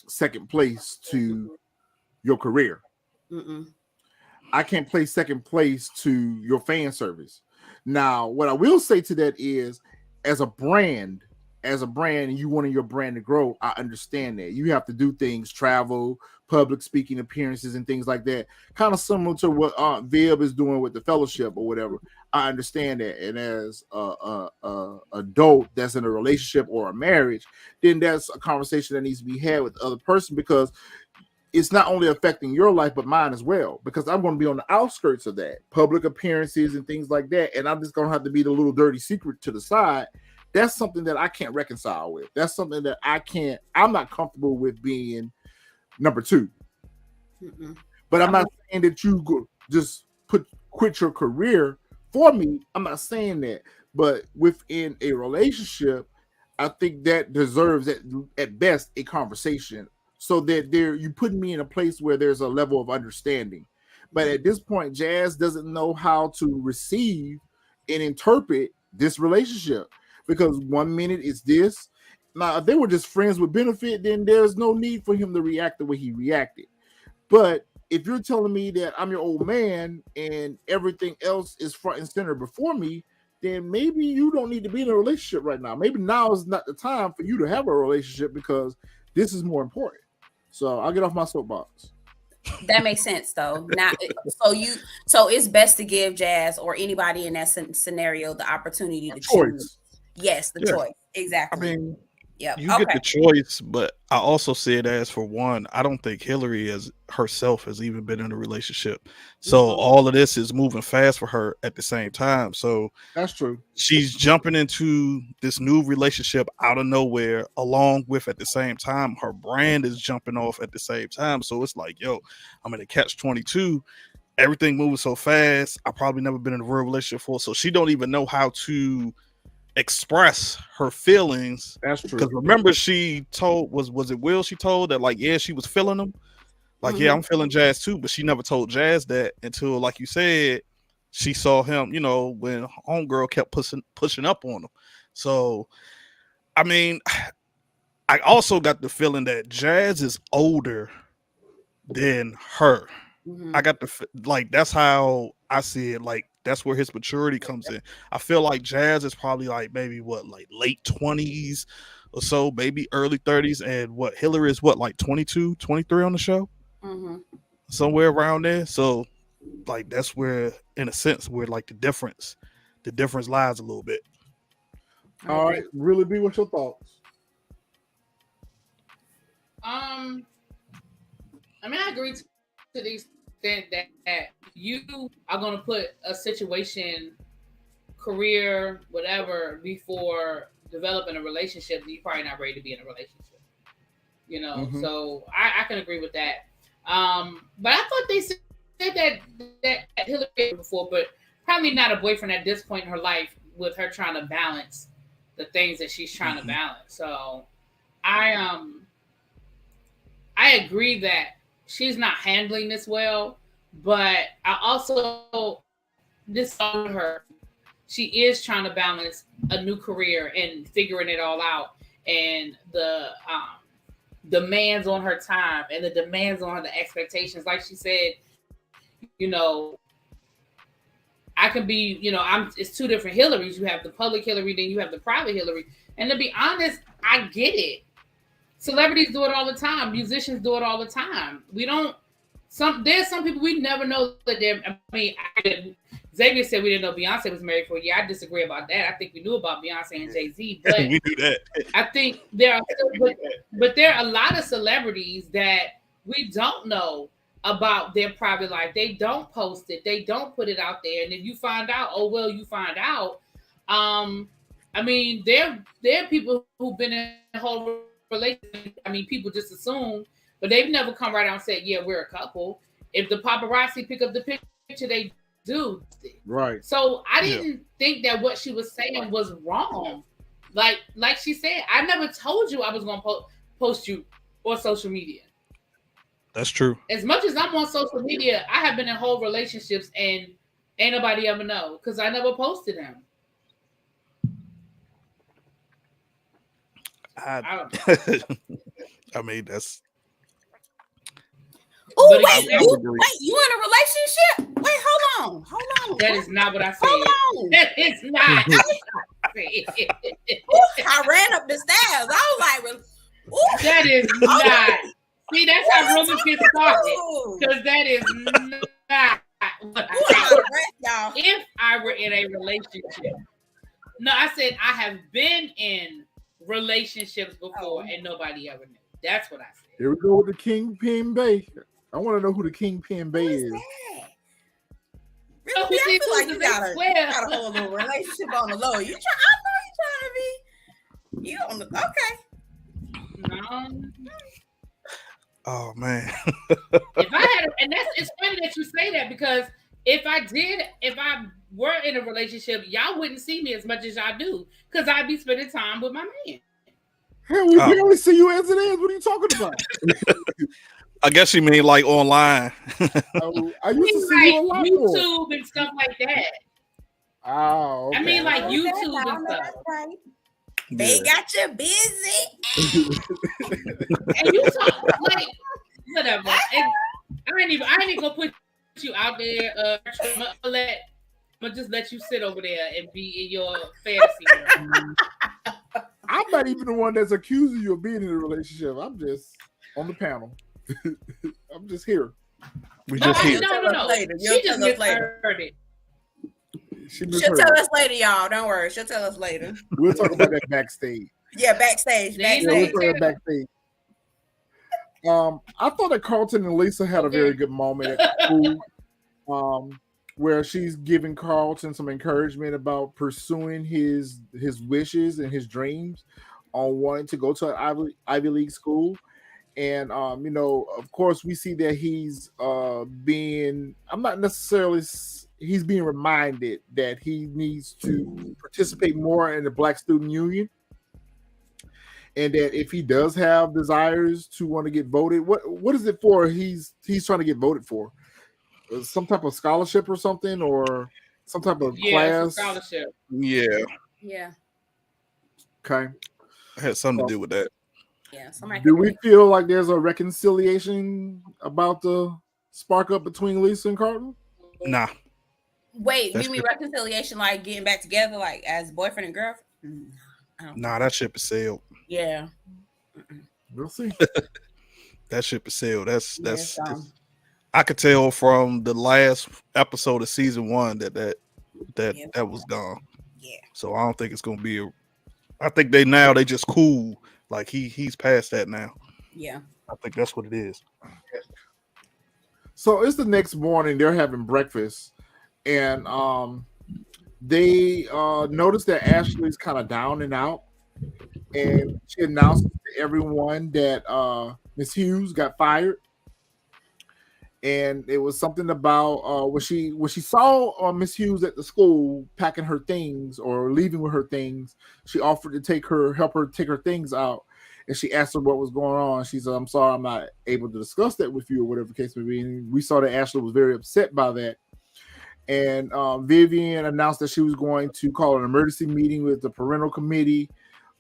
second place to your career. I can't play second place to your fan service. Now, what I will say to that is, as a brand, and you wanting your brand to grow, I understand that. You have to do things, travel, public speaking appearances, and things like that. Kind of similar to what Aunt Viv is doing with the fellowship or whatever. I understand that. And as a adult that's in a relationship or a marriage, then that's a conversation that needs to be had with the other person, because it's not only affecting your life, but mine as well, because I'm going to be on the outskirts of that, public appearances and things like that. And I'm just going to have to be the little dirty secret to the side. That's something that I can't reconcile with. That's something that I'm not comfortable with being number two. But I'm not saying that you go just quit your career for me. I'm not saying that. But within a relationship, I think that deserves at best a conversation, so that you putting me in a place where there's a level of understanding. But at this point, Jazz doesn't know how to receive and interpret this relationship, because 1 minute it's this. Now, if they were just friends with benefit, then there's no need for him to react the way he reacted. But if you're telling me that I'm your old man and everything else is front and center before me, then maybe you don't need to be in a relationship right now. Maybe now is not the time for you to have a relationship, because this is more important. So I'll get off my soapbox. That makes sense, though. Now, so it's best to give Jazz or anybody in that scenario the opportunity to choose. Yes, the choice. Exactly. I mean, you get the choice, but I also see it as, for one, I don't think Hillary herself has even been in a relationship. So all of this is moving fast for her at the same time. So that's true. She's jumping into this new relationship out of nowhere, along with, at the same time, her brand is jumping off at the same time. So it's like, yo, I'm in a catch-22. Everything moving so fast. I probably never been in a real relationship before. So she don't even know how to express her feelings. That's true. Because remember, she told, was it Will she told that, like, yeah, she was feeling them, like, yeah, I'm feeling Jazz too, but she never told Jazz that until, like you said, she saw him, when homegirl kept pushing up on him. So, I mean, I also got the feeling that Jazz is older than her. Mhm. I got that's how I see it. Like that's where his maturity comes in. I feel like Jazz is probably like maybe like late 20s or so, maybe early 30s, and Hillary is like 22, 23 on the show, somewhere around there. So like that's where, in a sense, where like the difference lies a little bit. All right, really, B, what's your thoughts? I mean, I agree to the extent that you are going to put a situation, career, whatever, before developing a relationship, you're probably not ready to be in a relationship. So I can agree with that. But I thought they said that Hillary before, but probably not a boyfriend at this point in her life, with her trying to balance the things that she's trying to balance. So I agree that she's not handling this well, but I also disown her. She is trying to balance a new career and figuring it all out, and the demands on her time and the demands on her, the expectations. Like she said, I can be, it's two different Hillarys. You have the public Hillary, then you have the private Hillary. And to be honest, I get it. Celebrities do it all the time. Musicians do it all the time. There's some people we never know that Xavier said we didn't know Beyonce was married for a year. I disagree about that. I think we knew about Beyonce and Jay-Z, but we knew that. I think there are a lot of celebrities that we don't know about their private life. They don't post it. They don't put it out there. And if you find out, oh well, you find out. I mean, there are people who've been in a whole relationship. I mean, people just assume, but they've never come right out and said, yeah, we're a couple. If the paparazzi pick up the picture, they do. Right. So I didn't think that what she was saying was wrong. Like she said, I never told you I was going to post you on social media. That's true. As much as I'm on social media, I have been in whole relationships and ain't nobody ever know because I never posted them. I mean, that's. Oh wait, you in a relationship? Wait, hold on. That is not what I said. Hold on. That is not. I ran up the stairs. I was like, that is not. See, that's how rumors get started. Because that is not what I said. If I were in a relationship. No, I said I have been in relationships before and nobody ever knew. That's what I said. Here we go with the Kingpin Bay. I want to know who the Kingpin Bay is. Really? I feel like you got a whole little relationship on the low. I know you're trying to be. You on the okay. No. Oh man. If I had, and it's funny that you say that because if I were in a relationship, y'all wouldn't see me as much as y'all do because I'd be spending time with my man. Hell, we only see you as it is. What are you talking about? I guess you mean like online. I used to see you a lot YouTube and stuff like that. Oh, okay. I mean like YouTube and stuff. Right. They got you busy. And you talk like whatever. And I ain't even gonna put you out there. I'm gonna just let you sit over there and be in your fantasy world. I'm not even the one that's accusing you of being in a relationship. I'm just on the panel. I'm just here. We just here. No. She just misheard it. She'll tell us later, y'all. Don't worry. She'll tell us later. We'll talk about that backstage. Yeah, backstage. Yeah, we'll talk about backstage. I thought that Carlton and Lisa had a very good moment at school, where she's giving Carlton some encouragement about pursuing his wishes and his dreams on wanting to go to an Ivy League school. And of course, we see that he's being reminded that he needs to participate more in the Black Student Union, and that if he does have desires to want to get voted, what is it for? He's trying to get voted for. some type of scholarship or something, or some type of Yeah, it's a class. scholarship. Yeah, Yeah. Okay. it had something to do with that. Yeah. Somebody Do could we feel like there's a reconciliation about the spark up between Lisa and Carlton? Nah, Wait, that you mean ship, reconciliation like getting back together like as boyfriend and girlfriend? I don't nah, that ship is sailed. Yeah. We'll see. That ship is sailed. Yes. I could tell from the last episode of season 1 that Yeah. was gone. Yeah. So I don't think it's gonna be. I think they just cool. Like he's past that now. Yeah. I think that's what it is. So it's the next morning. They're having breakfast, and they notice that Ashley's kind of down and out, and she announces to everyone that Miss Hughes got fired. And it was something about when she saw Miss Hughes at the school packing her things or leaving with her things. She offered to help her take her things out, and she asked her what was going on. She said, "I'm sorry, I'm not able to discuss that with you," or whatever the case may be. And we saw that Ashley was very upset by that. And Vivian announced that she was going to call an emergency meeting with the parental committee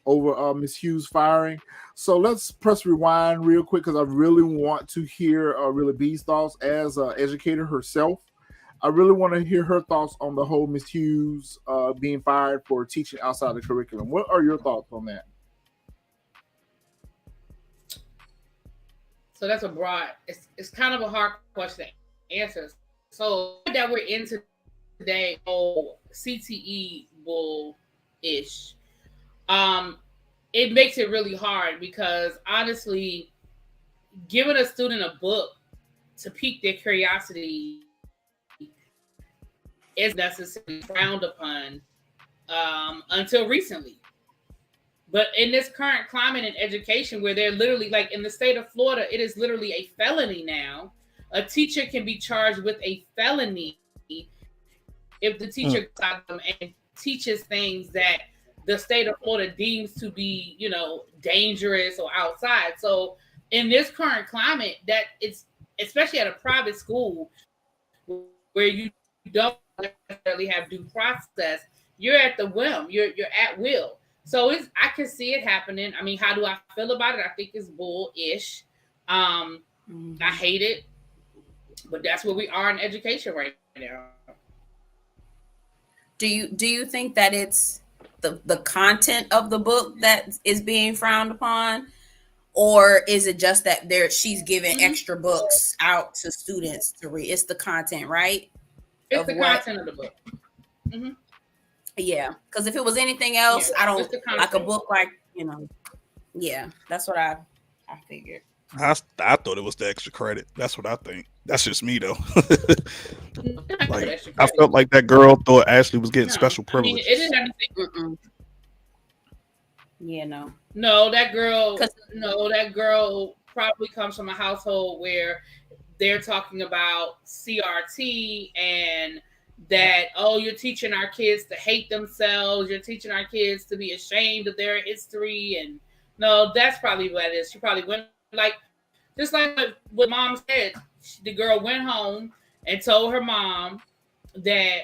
over Miss Hughes firing. So let's press rewind real quick because I really want to hear Really B's thoughts as an educator herself. I really want to hear her thoughts on the whole Miss Hughes being fired for teaching outside the curriculum. What are your thoughts on that? So that's a broad. It's kind of a hard question to answer. So that we're into today, CTE bull-ish. It makes it really hard because honestly, giving a student a book to pique their curiosity is necessarily frowned upon until recently. But in this current climate in education, where they're literally like in the state of Florida, it is literally a felony now. A teacher can be charged with a felony if the teacher stops them and teaches things that the state of Florida deems to be, dangerous or outside. So in this current climate, that it's especially at a private school where you don't necessarily have due process, you're at the whim, you're at will. So I can see it happening. I mean, how do I feel about it? I think it's bull-ish. I hate it, but that's where we are in education right now. Do you think that it's the content of the book that is being frowned upon, or is it just that she's giving extra books out to students to read? It's the content, right? It's the content of the book. Mm-hmm. Yeah, because if it was anything else, I don't like a book like, yeah, that's what I figured. I thought it was the extra credit. That's what I think. That's just me though. I felt like that girl thought Ashley was getting special privileges. It didn't have anything. Yeah, no, that girl probably comes from a household where they're talking about CRT and that, you're teaching our kids to hate themselves. You're teaching our kids to be ashamed of their history. And no, that's probably what it is. She probably went just like what mom said. The girl went home and told her mom that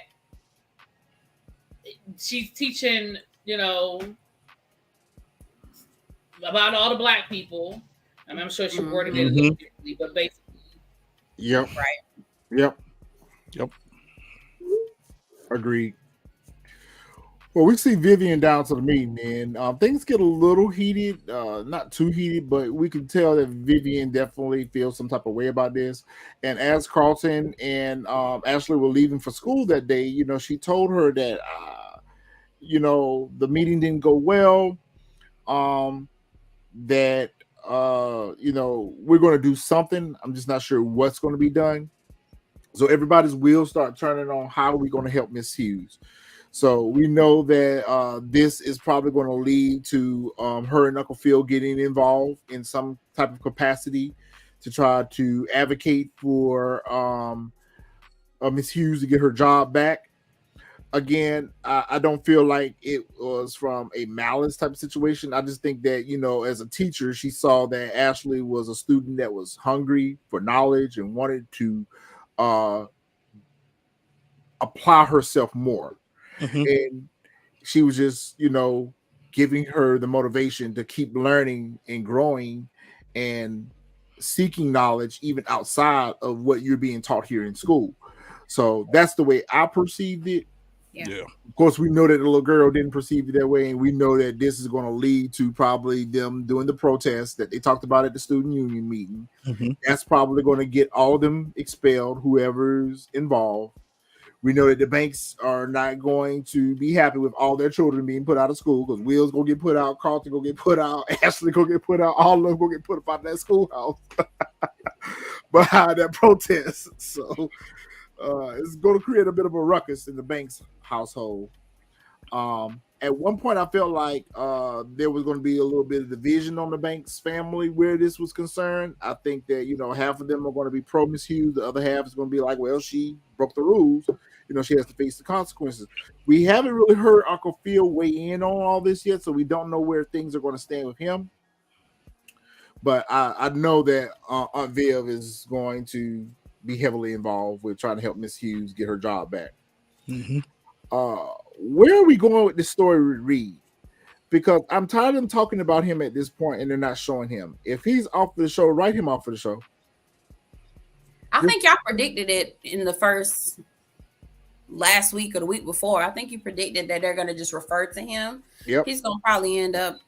she's teaching, about all the black people. I mean, I'm sure she worded it a little differently, but basically. Yep. Right. Yep. Agreed. Well, we see Vivian down to the meeting, and things get a little heated. Not too heated, but we can tell that Vivian definitely feels some type of way about this. And as Carlton and Ashley were leaving for school that day, she told her that, the meeting didn't go well. That we're going to do something. I'm just not sure what's going to be done. So everybody's wheels start turning on how are we going to help Miss Hughes. So we know that this is probably going to lead to her and Uncle Phil getting involved in some type of capacity to try to advocate for Miss Hughes to get her job back. Again, I don't feel like it was from a malice type of situation. I just think that, as a teacher, she saw that Ashley was a student that was hungry for knowledge and wanted to apply herself more. Mhm. And she was just, giving her the motivation to keep learning and growing and seeking knowledge even outside of what you're being taught here in school. So that's the way I perceived it. Yeah. Yeah. Of course, we know that the little girl didn't perceive it that way, and we know that this is going to lead to probably them doing the protest that they talked about at the student union meeting. Mhm. That's probably going to get all of them expelled, whoever's involved. We know that the banks are not going to be happy with all their children being put out of school because Will's gonna get put out, Carlton gonna get put out, Ashley gonna get put out, all of them gonna get put up out of that schoolhouse behind that protest. So it's going to create a bit of a ruckus in the Banks household. At one point, I felt like there was going to be a little bit of division on the Banks family where this was concerned. I think that, half of them are going to be pro Miss Hughes. The other half is going to be like, well, she broke the rules. She has to face the consequences. We haven't really heard Uncle Phil weigh in on all this yet, so we don't know where things are going to stand with him. But I know that Aunt Viv is going to be heavily involved with trying to help Miss Hughes get her job back. Mhm. Where are we going with this story with Reed? Because I'm tired of them talking about him at this point and they're not showing him. If he's off the show, write him off of the show. I think y'all predicted it in the first last week or the week before. I think you predicted that they're going to just refer to him. Yep. He's going to probably end up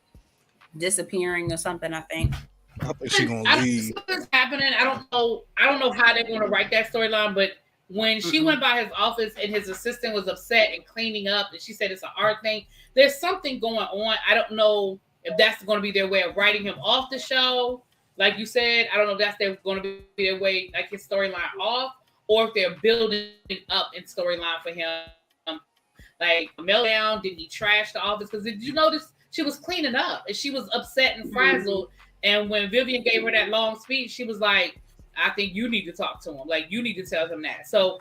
disappearing or something, I think. I think she's gonna I don't leave. know what's happening. I don't know how they're going to write that storyline, but when she went by his office and his assistant was upset and cleaning up, and she said it's an art thing, there's something going on. I don't know if that's going to be their way of writing him off the show. Like you said, I don't know if that's going to be their way, like his storyline off, or if they're building up in storyline for him. Like meltdown, did he trash the office? Because did you notice she was cleaning up and she was upset and frazzled? And when Vivian gave her that long speech, she was like, I think you need to talk to him. Like, you need to tell him that. So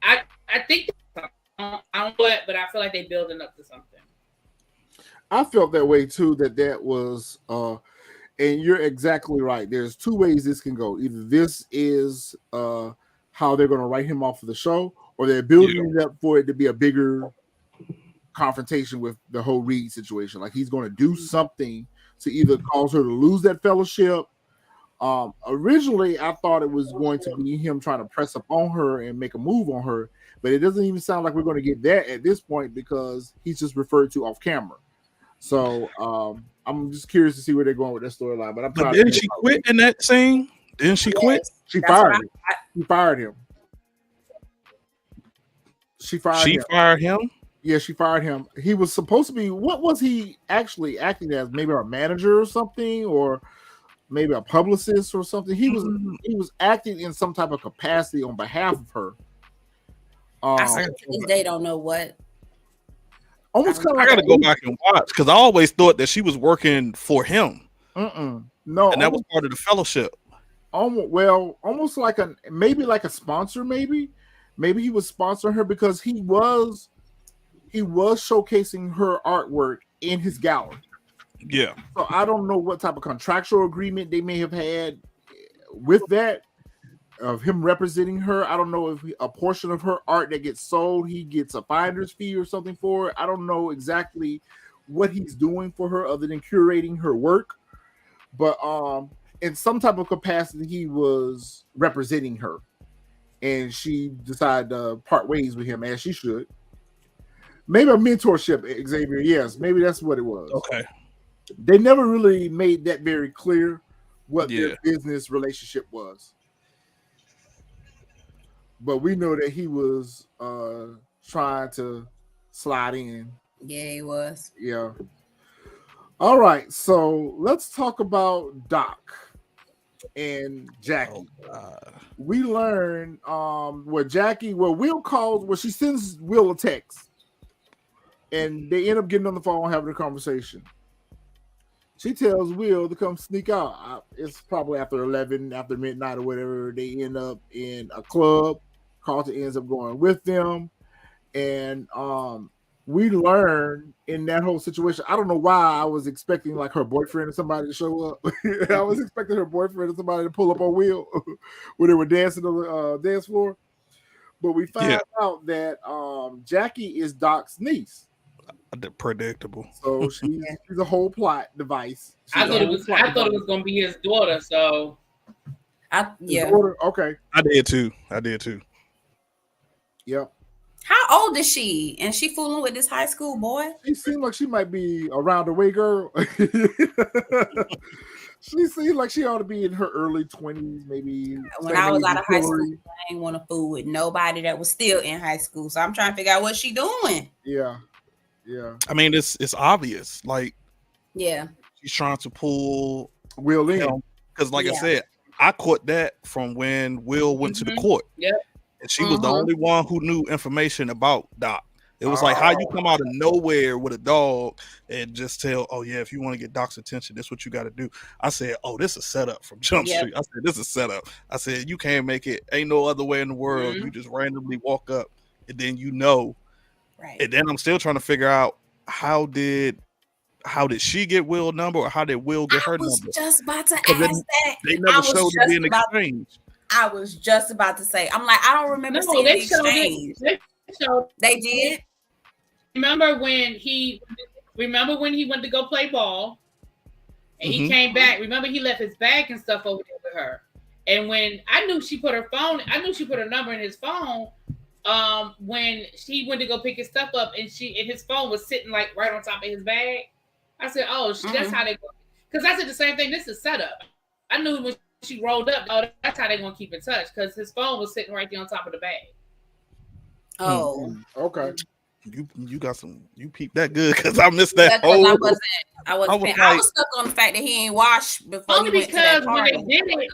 I think, I don't know what, but I feel like they're building up to something. I felt that way too, that was, and you're exactly right. There's two ways this can go. Either this is how they're going to write him off of the show, or they're building it up for it to be a bigger confrontation with the whole Reed situation. Like, he's going to do something to either cause her to lose that fellowship. Originally, I thought it was going to be him trying to press up on her and make a move on her, but it doesn't even sound like we're going to get that at this point because he's just referred to off camera. So I'm just curious to see where they're going with that storyline. But didn't she quit in that scene? Didn't she quit? She fired him. She fired him. She fired him. Yeah, she fired him. He was supposed to be, what was he actually acting as? Maybe a manager or something, or maybe a publicist or something. He was acting in some type of capacity on behalf of her. I still to this day don't know what. Almost kind of. I got to go back and watch because I always thought that she was working for him. No, and that was part of the fellowship. Almost like maybe like a sponsor. Maybe he was sponsoring her because he was showcasing her artwork in his gallery. Yeah. So I don't know what type of contractual agreement they may have had with that, of him representing her. I don't know if a portion of her art that gets sold, he gets a finder's fee or something for it. I don't know exactly what he's doing for her other than curating her work. But in some type of capacity, he was representing her. And she decided to part ways with him, as she should. Maybe a mentorship, Xavier. Yes, maybe that's what it was. Okay. They never really made that very clear what their business relationship was. But we know that he was trying to slide in. Yeah, he was. Yeah. All right, so let's talk about Doc and Jackie. We learn she sends Will a text. And they end up getting on the phone having a conversation. She tells Will to come sneak out. It's probably after 11, after midnight or whatever. They end up in a club. Carlton ends up going with them. And we learn in that whole situation, I don't know why I was expecting like her boyfriend or somebody to show up. I was expecting her boyfriend or somebody to pull up on Will when they were dancing on the dance floor. But we found out that Jackie is Doc's niece. Predictable. So she's a whole plot device. I thought it was gonna be his daughter. So Daughter? Okay. I did too. Yep. How old is she? And she fooling with this high school boy? She seemed like she might be around the way, girl. She seemed like she ought to be in her early 20s, maybe. When I was out of high school, I didn't want to fool with nobody that was still in high school. So I'm trying to figure out what she doing. Yeah. I mean, it's obvious. Like, yeah, she's trying to pull Will in. Because, like I said, I caught that from when Will went to the court. Yeah. And she was the only one who knew information about Doc. It was like how you come out of nowhere with a dog and just tell, oh yeah, if you want to get Doc's attention, this is what you got to do. I said, oh, this is set up from Jump Street. I said, this is set up. I said, you can't make it. Ain't no other way in the world. You just randomly walk up and then Right. And then I'm still trying to figure out how did she get Will's number or how did Will get her number? I was just about to ask that. They never showed it being exchanged. I was just about to say, I'm like, I don't remember seeing the exchange. They did. Remember when he went to go play ball and he came back? Remember he left his bag and stuff over there with her. And when I knew she put her number in his phone. When she went to go pick his stuff up and his phone was sitting like right on top of his bag. I said, oh, that's how they go. Because I said the same thing. This is setup. I knew when she rolled up, oh, that's how they're gonna keep in touch because his phone was sitting right there on top of the bag. Oh, okay. You got some. You peeped that good because I missed that whole. I was stuck on the fact that he ain't washed before. Only because when they did it.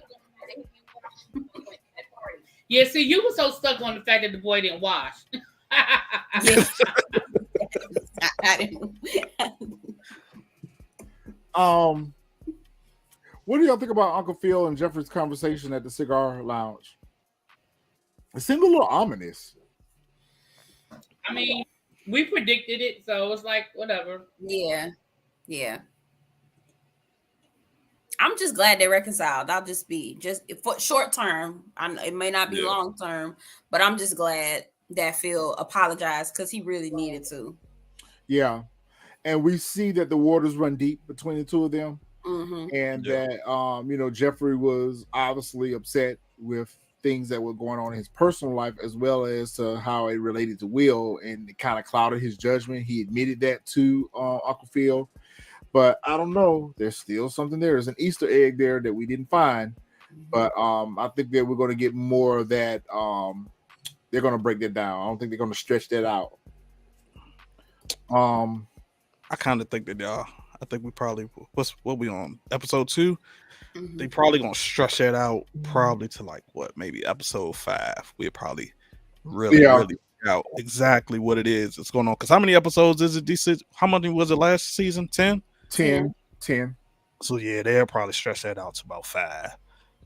Yeah, see, you were so stuck on the fact that the boy didn't wash. I didn't. What do y'all think about Uncle Phil and Jeffrey's conversation at the cigar lounge? It seemed a little ominous. I mean, we predicted it, so it's like whatever. Yeah. I'm just glad they reconciled. I'll just for short term. It may not be long term, but I'm just glad that Phil apologized because he really needed to. Yeah, and we see that the waters run deep between the two of them, and that Jeffrey was obviously upset with things that were going on in his personal life as well as to how it related to Will, and it kind of clouded his judgment. He admitted that to Uncle Phil. But I don't know. There's still something there. There's an Easter egg there that we didn't find. But I think that we're going to get more of that. They're going to break that down. I don't think they're going to stretch that out. I kind of think that I think we probably what we on episode 2. They probably going to stretch that out probably to like maybe episode 5. We'll probably really out exactly what it is that's going on. Because how many episodes is it? How many was it last season? 10. 10. So yeah, they'll probably stretch that out to about 5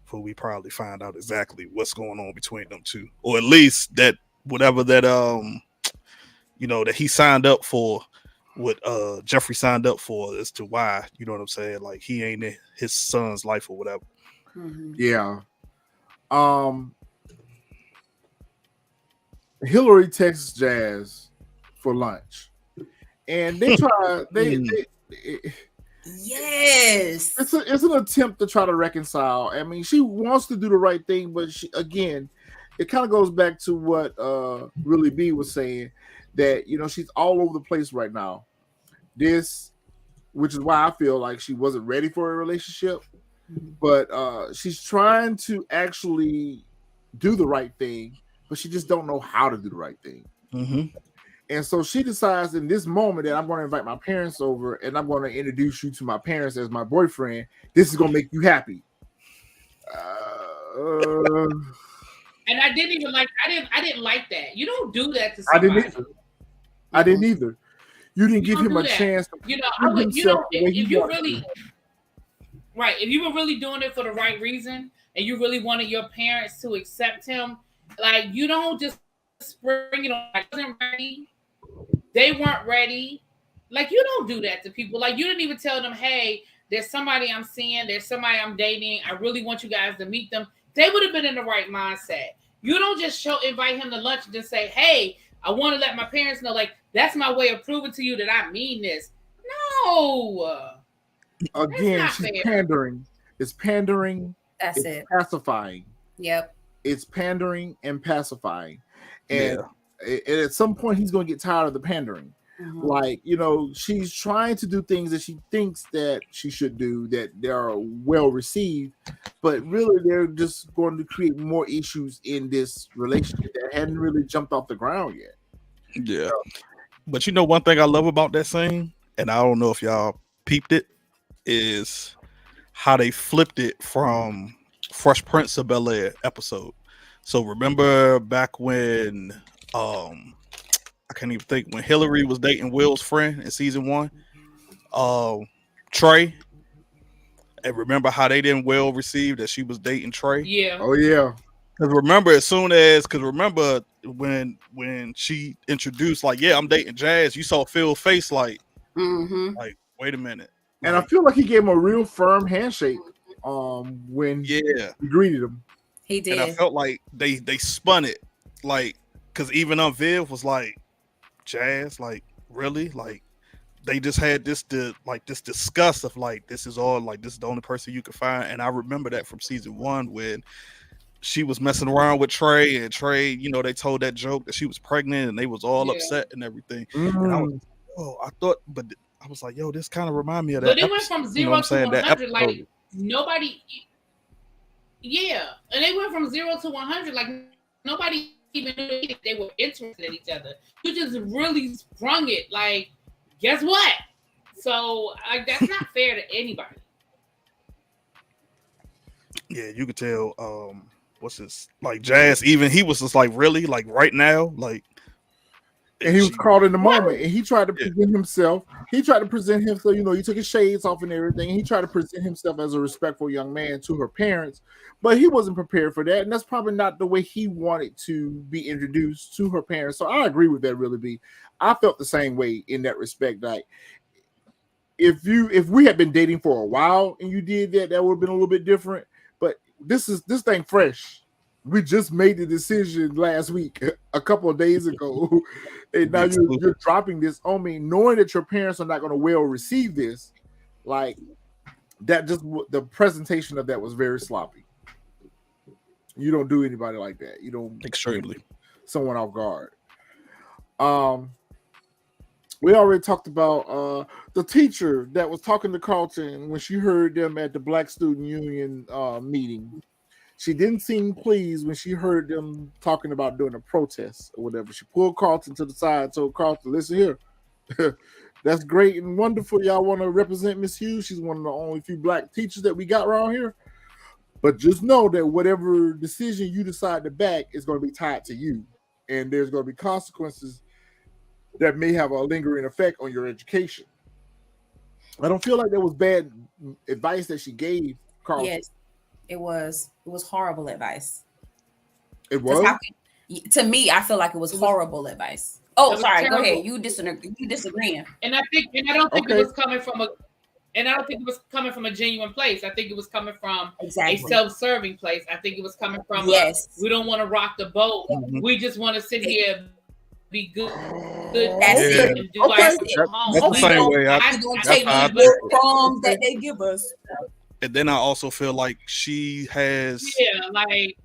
before we probably find out exactly what's going on between them two, or at least that whatever that that he signed up for, what Jeffrey signed up for as to why, you know what I'm saying, like he ain't in his son's life or whatever. Yeah. Hillary texts Jazz for lunch, and they try. Yes, it's an attempt to try to reconcile. I mean, she wants to do the right thing, but it kind of goes back to what Really B was saying, that she's all over the place right now. Which is why I feel like she wasn't ready for a relationship, but she's trying to actually do the right thing, but she just don't know how to do the right thing. And so she decides in this moment that I'm going to invite my parents over and I'm going to introduce you to my parents as my boyfriend. This is going to make you happy. And I didn't even I didn't like that. You don't do that to somebody. I didn't either. You didn't give him a chance. If you really, right, if you were really doing it for the right reason and you really wanted your parents to accept him, like, you don't just spring it on. I wasn't ready. They weren't ready. Like, you don't do that to people. Like, you didn't even tell them, hey, there's somebody I'm seeing, there's somebody I'm dating. I really want you guys to meet them. They would have been in the right mindset. You don't just invite him to lunch and just say, "Hey, I want to let my parents know." Like, that's my way of proving to you that I mean this. No. Again, she's fair. pandering. It's pandering. That's it's pacifying. Yep. It's pandering and pacifying. And at some point, he's going to get tired of the pandering. Mm-hmm. Like, she's trying to do things that she thinks that she should do, that they are well received, but really they're just going to create more issues in this relationship that hadn't really jumped off the ground yet. Yeah. But one thing I love about that scene, and I don't know if y'all peeped it, is how they flipped it from Fresh Prince of Bel-Air episode. So remember back when I can't even think, when Hillary was dating Will's friend in season 1, Trey, and remember how they didn't well receive that she was dating Trey? Yeah. Oh yeah. Because remember when she introduced, like, yeah, I'm dating Jazz, you saw Phil's face like, like, wait a minute. And I feel like he gave him a real firm handshake when he greeted him. He did. And I felt like they spun it, like, because even Viv was like, Jazz, like, really? Like, they just had this disgust of, like, this is the only person you could find. And I remember that from season 1 when she was messing around with Trey, and Trey, they told that joke that she was pregnant, and they was all upset and everything. And I was like, yo, this kind of remind me of that. But they went from 0 to 100, like, nobody. Yeah, and they went from 0 to 100, like, nobody even knew they were interested in each other. You just really sprung it, like, guess what? So that's not fair to anybody. Yeah, you could tell. What's this? Like, Jazz, even he was just like, really, like, right now, like. And he was caught in the moment, and he tried to present himself. He tried to present himself, he took his shades off and everything. And he tried to present himself as a respectful young man to her parents, but he wasn't prepared for that. And that's probably not the way he wanted to be introduced to her parents. So I agree with that, really, B. I felt the same way in that respect. Like, if we had been dating for a while and you did that would have been a little bit different. But this thing fresh. We just made the decision last week, a couple of days ago, and now you're dropping this on me, knowing that your parents are not going to well receive this. Like, that, just the presentation of that was very sloppy. You don't do anybody like that. You don't extremely someone off guard. We already talked about the teacher that was talking to Carlton when she heard them at the Black Student Union meeting. She didn't seem pleased when she heard them talking about doing a protest or whatever. She pulled Carlton to the side and told Carlton, listen here, that's great and wonderful. Y'all want to represent Miss Hughes. She's one of the only few black teachers that we got around here. But just know that whatever decision you decide to back is going to be tied to you. And there's going to be consequences that may have a lingering effect on your education. I don't feel like that was bad advice that she gave Carlton. Yes. It was horrible advice. It was? To me, I feel like it was horrible advice. Oh, sorry. Terrible. Go ahead. You disagreeing. And I don't think it was coming from a genuine place. I think it was coming from a self-serving place. I think it was coming from we don't want to rock the boat. Mm-hmm. We just want to sit here, be good. That's it. And do that's the same way. I'm going to take the crumbs that they give us. And then I also feel like she has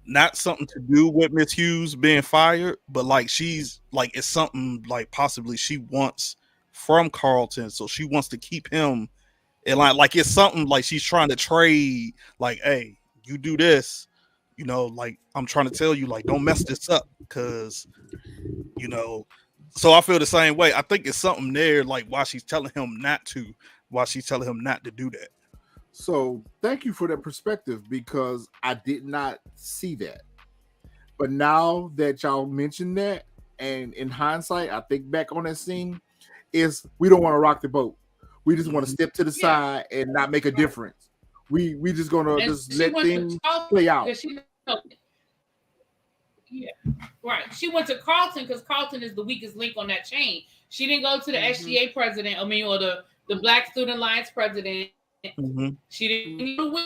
not something to do with Miss Hughes being fired, but like she's like, it's something like possibly she wants from Carlton, so she wants to keep him. And like it's something like she's trying to trade. Like, hey, you do this, like I'm trying to tell you, like, don't mess this up, because So I feel the same way. I think it's something there, like why she's telling him not to do that. So thank you for that perspective, because I did not see that. But now that y'all mentioned that, and in hindsight, I think back on that scene, is we don't want to rock the boat. We just want to step to the side and not make a difference. We just gonna just let things play out. Yeah, right. She went to Carlton because Carlton is the weakest link on that chain. She didn't go to the SGA president, or the Black Student Alliance president. Mm-hmm. She didn't know.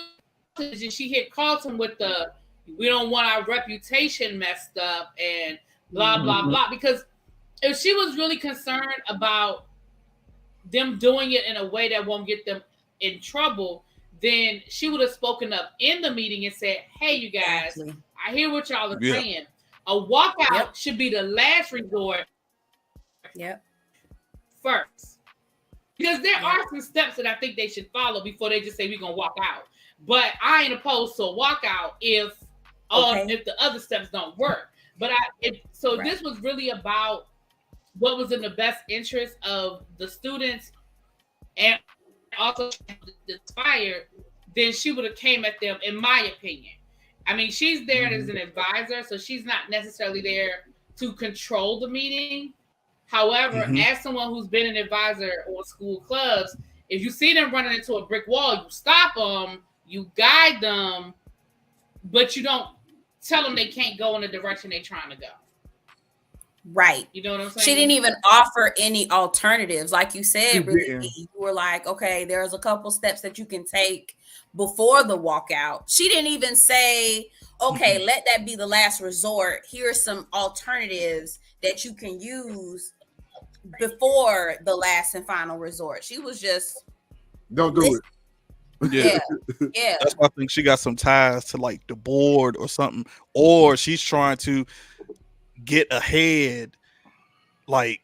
She hit Carlton with the, We don't want our reputation messed up and blah, blah, blah. Because if she was really concerned about them doing it in a way that won't get them in trouble, then she would have spoken up in the meeting and said, hey, you guys, I hear what y'all are saying. A walkout should be the last resort first. Because there are some steps that I think they should follow before they just say we're going to walk out. But I ain't opposed to a walkout if the other steps don't work. But this was really about what was in the best interest of the students and also inspired, then she would have came at them, in my opinion. I mean, she's there as an advisor, so she's not necessarily there to control the meeting. However, as someone who's been an advisor on school clubs, if you see them running into a brick wall, you stop them, you guide them, but you don't tell them they can't go in the direction they're trying to go. Right. You know what I'm saying? She didn't even offer any alternatives. Like you said, really, you were like, okay, there's a couple steps that you can take before the walkout. She didn't even say, okay, let that be the last resort. Here's some alternatives that you can use before the last and final resort. She was just don't do it. Yeah. That's why I think she got some ties to like the board or something, or she's trying to get ahead, like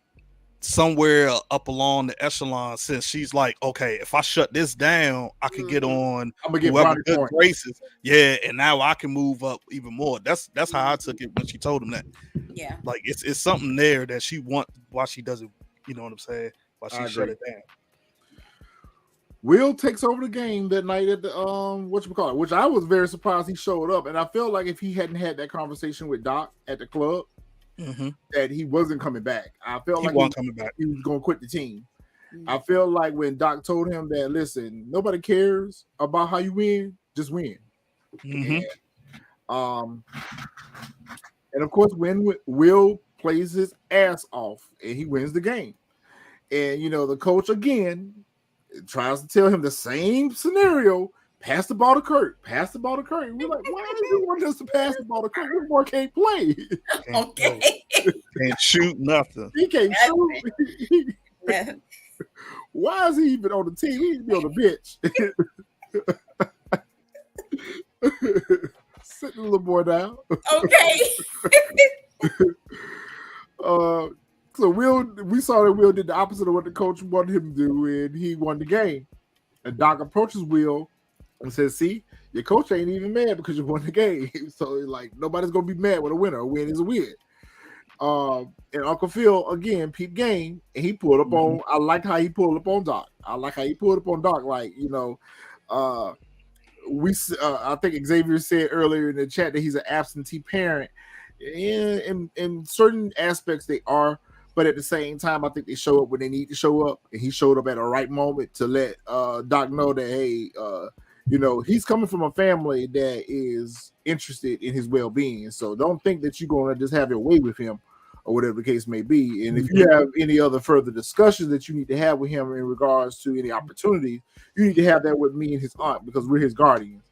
somewhere up along the echelon. Since she's like, okay, if I shut this down, I can get on. I'm gonna get good graces. Yeah, and now I can move up even more. That's how I took it when she told him that. Yeah, like it's something there that she wants. Why she doesn't, you know what I'm saying? Why she shut it down. Will takes over the game that night at the whatchamacallit, which I was very surprised he showed up, and I felt like if he hadn't had that conversation with Doc at the club, that he wasn't coming back. I felt like he was going to quit the team. I feel like when Doc told him that, listen, nobody cares about how you win, just win. And of course, when Will plays his ass off and he wins the game, and the coach again tries to tell him the same scenario. Pass the ball to Kurt. Pass the ball to Kurt. We're like, why do you want us to pass the ball to Kurt? This boy can't play. Can't shoot nothing. He can't shoot. Why is he even on the team? He need to be on the bench. Sit the little boy down. Okay. So we saw that Will did the opposite of what the coach wanted him to do, and he won the game. And Doc approaches Will and says, see, your coach ain't even mad because you won the game. So like nobody's gonna be mad with a winner. A win is a win. And Uncle Phil again peep game, and he pulled up on. I like how he pulled up on Doc. Like, I think Xavier said earlier in the chat that he's an absentee parent. In certain aspects they are, but at the same time, I think they show up when they need to show up, and he showed up at the right moment to let Doc know that, hey, he's coming from a family that is interested in his well-being. So don't think that you're going to just have your way with him or whatever the case may be. And if you have any other further discussions that you need to have with him in regards to any opportunities, you need to have that with me and his aunt, because we're his guardians.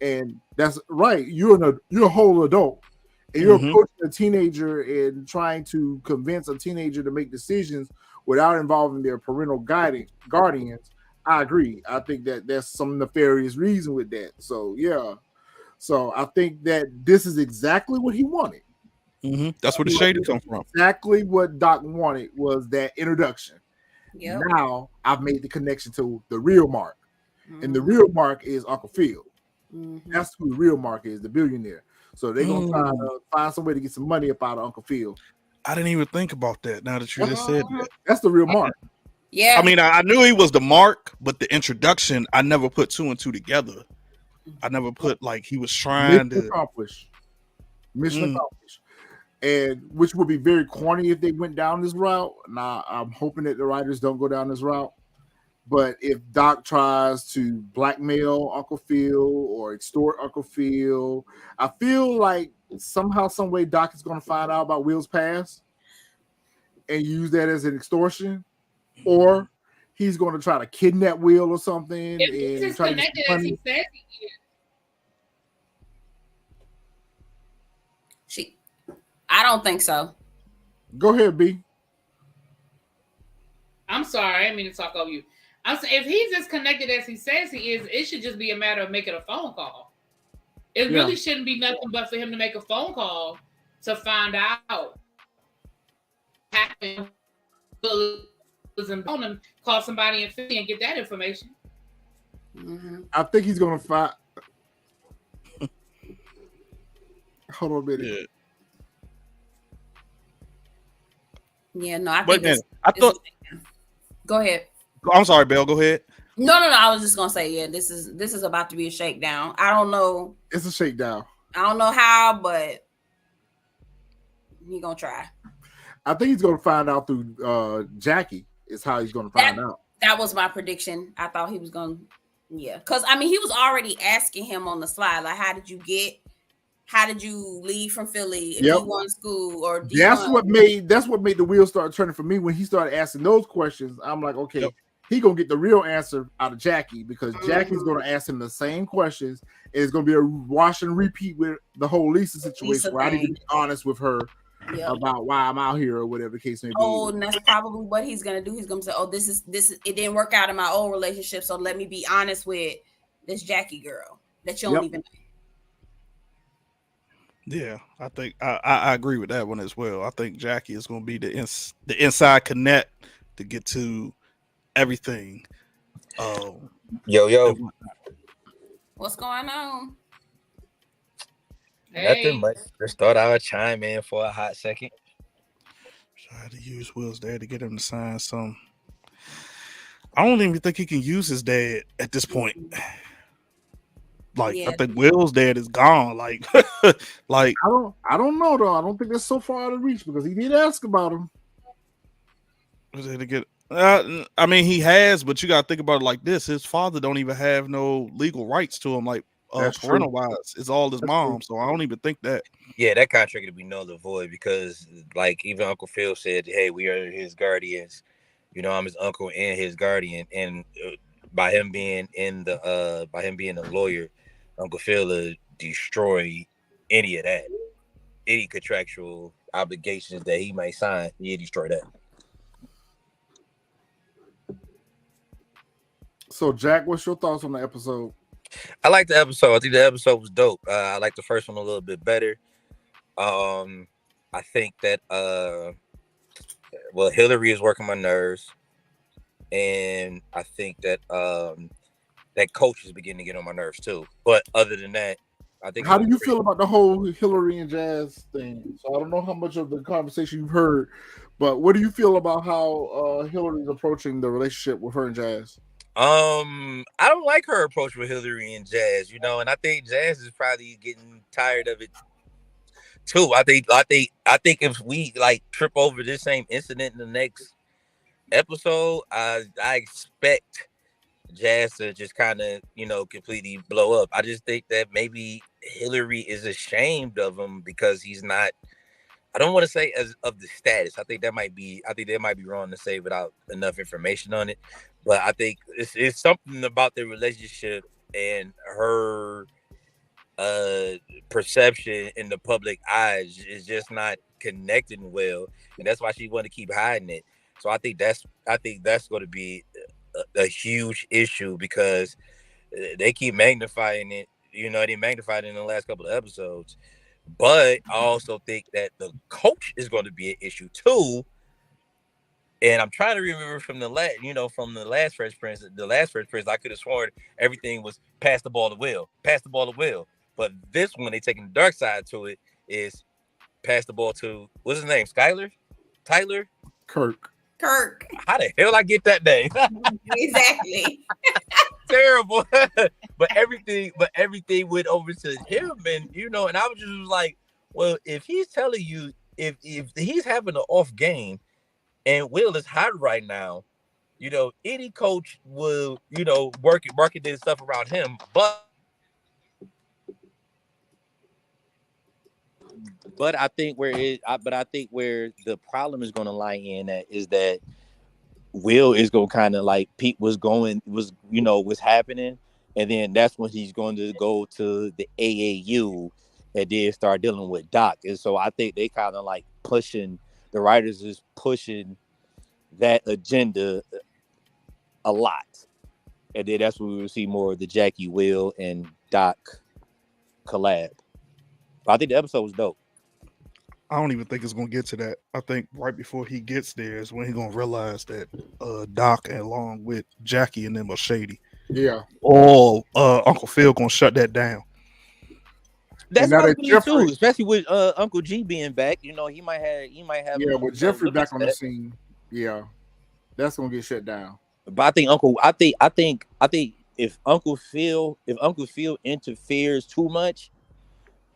And that's right. You're a whole adult. And you're approaching a teenager and trying to convince a teenager to make decisions without involving their parental guardians. I agree. I think that there's some nefarious reason with that. So, yeah. So, I think that this is exactly what he wanted. That's where the shade comes from. Exactly what Doc wanted was that introduction. Yep. Now, I've made the connection to the real Mark. And the real Mark is Uncle Phil. That's who the real Mark is, the billionaire. So they're going to try to find some way to get some money up out of Uncle Phil. I didn't even think about that now that you just said that. That's the real Mark. Yeah. I mean, I knew he was the Mark, but the introduction, I never put two and two together. I never put like he was trying Mission accomplished. And which would be very corny if they went down this route. Now, I'm hoping that the writers don't go down this route. But if Doc tries to blackmail Uncle Phil or extort Uncle Phil, I feel like somehow, some way, Doc is going to find out about Will's past and use that as an extortion, or he's going to try to kidnap Will or something. If he's as connected as he says he is. I don't think so. Go ahead, B. I'm sorry, I didn't mean to talk over you. I'm saying if he's as connected as he says he is, it should just be a matter of making a phone call. It really shouldn't be nothing but for him to make a phone call to find out happened. On him, call somebody in Philly and get that information. Mm-hmm. I think he's gonna find. Hold on a minute. Yeah, no, I But think I thought. Go ahead. I'm sorry, Belle. Go ahead. No. I was just gonna say, yeah, this is about to be a shakedown. I don't know. It's a shakedown. I don't know how, but he gonna try. I think he's gonna find out through Jackie. Is how he's gonna find out. That was my prediction. I thought he was gonna, yeah, because I mean, he was already asking him on the slide, like, how did you leave from Philly if you won school or that's what made the wheels start turning for me when he started asking those questions. I'm like, okay, he gonna get the real answer out of Jackie because Jackie's gonna ask him the same questions. And it's gonna be a wash and repeat with the whole Lisa situation where I need to be honest with her about why I'm out here or whatever the case may be. Oh, and that's probably what he's gonna do. He's gonna say, "Oh, this is it didn't work out in my old relationship, so let me be honest with this Jackie girl that you don't even know." Yeah, I think I agree with that one as well. I think Jackie is going to be the inside connect to get to everything. Yo. What's going on? Nothing much. Just thought I would chime in for a hot second. Try to use Will's dad to get him to sign some. I don't even think he can use his dad at this point. Like, I think Will's dad is gone. Like, like I don't know though. I don't think that's so far out of reach because he did ask about him. Was it to get? I mean, he has, but you got to think about it like this: his father don't even have no legal rights to him, like parental wise. It's all his mom, so I don't even think that. Yeah, that contract would be null and void because, like, even Uncle Phil said, "Hey, we are his guardians. You know, I'm his uncle and his guardian." And by him being a lawyer, Uncle Phil will destroy any of that, any contractual obligations that he may sign. He'll destroy that. So, Jack, what's your thoughts on the episode? I like the episode. I think the episode was dope. I like the first one a little bit better. I think that Hillary is working my nerves, and I think that that coach is beginning to get on my nerves too. But other than that, I think. How do you feel about the whole Hillary and Jazz thing? So I don't know how much of the conversation you've heard, but what do you feel about how Hillary's approaching the relationship with her and Jazz? I don't like her approach with Hillary and Jazz, and I think Jazz is probably getting tired of it too. I think if we like trip over this same incident in the next episode, I expect Jazz to just kind of, completely blow up. I just think that maybe Hillary is ashamed of him because he's not. I don't want to say as of the status. I think that might be wrong to say without enough information on it. But I think it's something about the relationship and her perception in the public eyes is just not connecting well, and that's why she want to keep hiding it. So I think that's going to be a huge issue because they keep magnifying it. They magnified it in the last couple of episodes. But I also think that the coach is going to be an issue too. And I'm trying to remember from the last Fresh Prince. The last Fresh Prince, I could have sworn everything was pass the ball to Will. But this one, they taking the dark side to it is pass the ball to, what's his name? Skyler? Tyler? Kirk. How the hell I get that name? Exactly. Terrible. but everything went over to him, and and I was just like, well, if he's telling you if he's having an off game and Will is hot right now, any coach will, market this stuff around him, but I think where the problem is going to lie in at is that Will is going to kind of like Pete was happening. And then that's when he's going to go to the AAU and then start dealing with Doc. And so I think they kind of like pushing, the writers is pushing that agenda a lot. And then that's when we will see more of the Jackie, Will, and Doc collab. But I think the episode was dope. I don't even think it's gonna get to that. I think right before he gets there is when he's gonna realize that Doc, along with Jackie and them, are shady. Yeah. Or Uncle Phil gonna shut that down. That's now what I that believe Jeffrey- too, especially with Uncle G being back. You know, he might have. Yeah, with Jeffrey look back at on the that. scene, yeah, that's gonna get shut down. But I think if Uncle Phil interferes too much,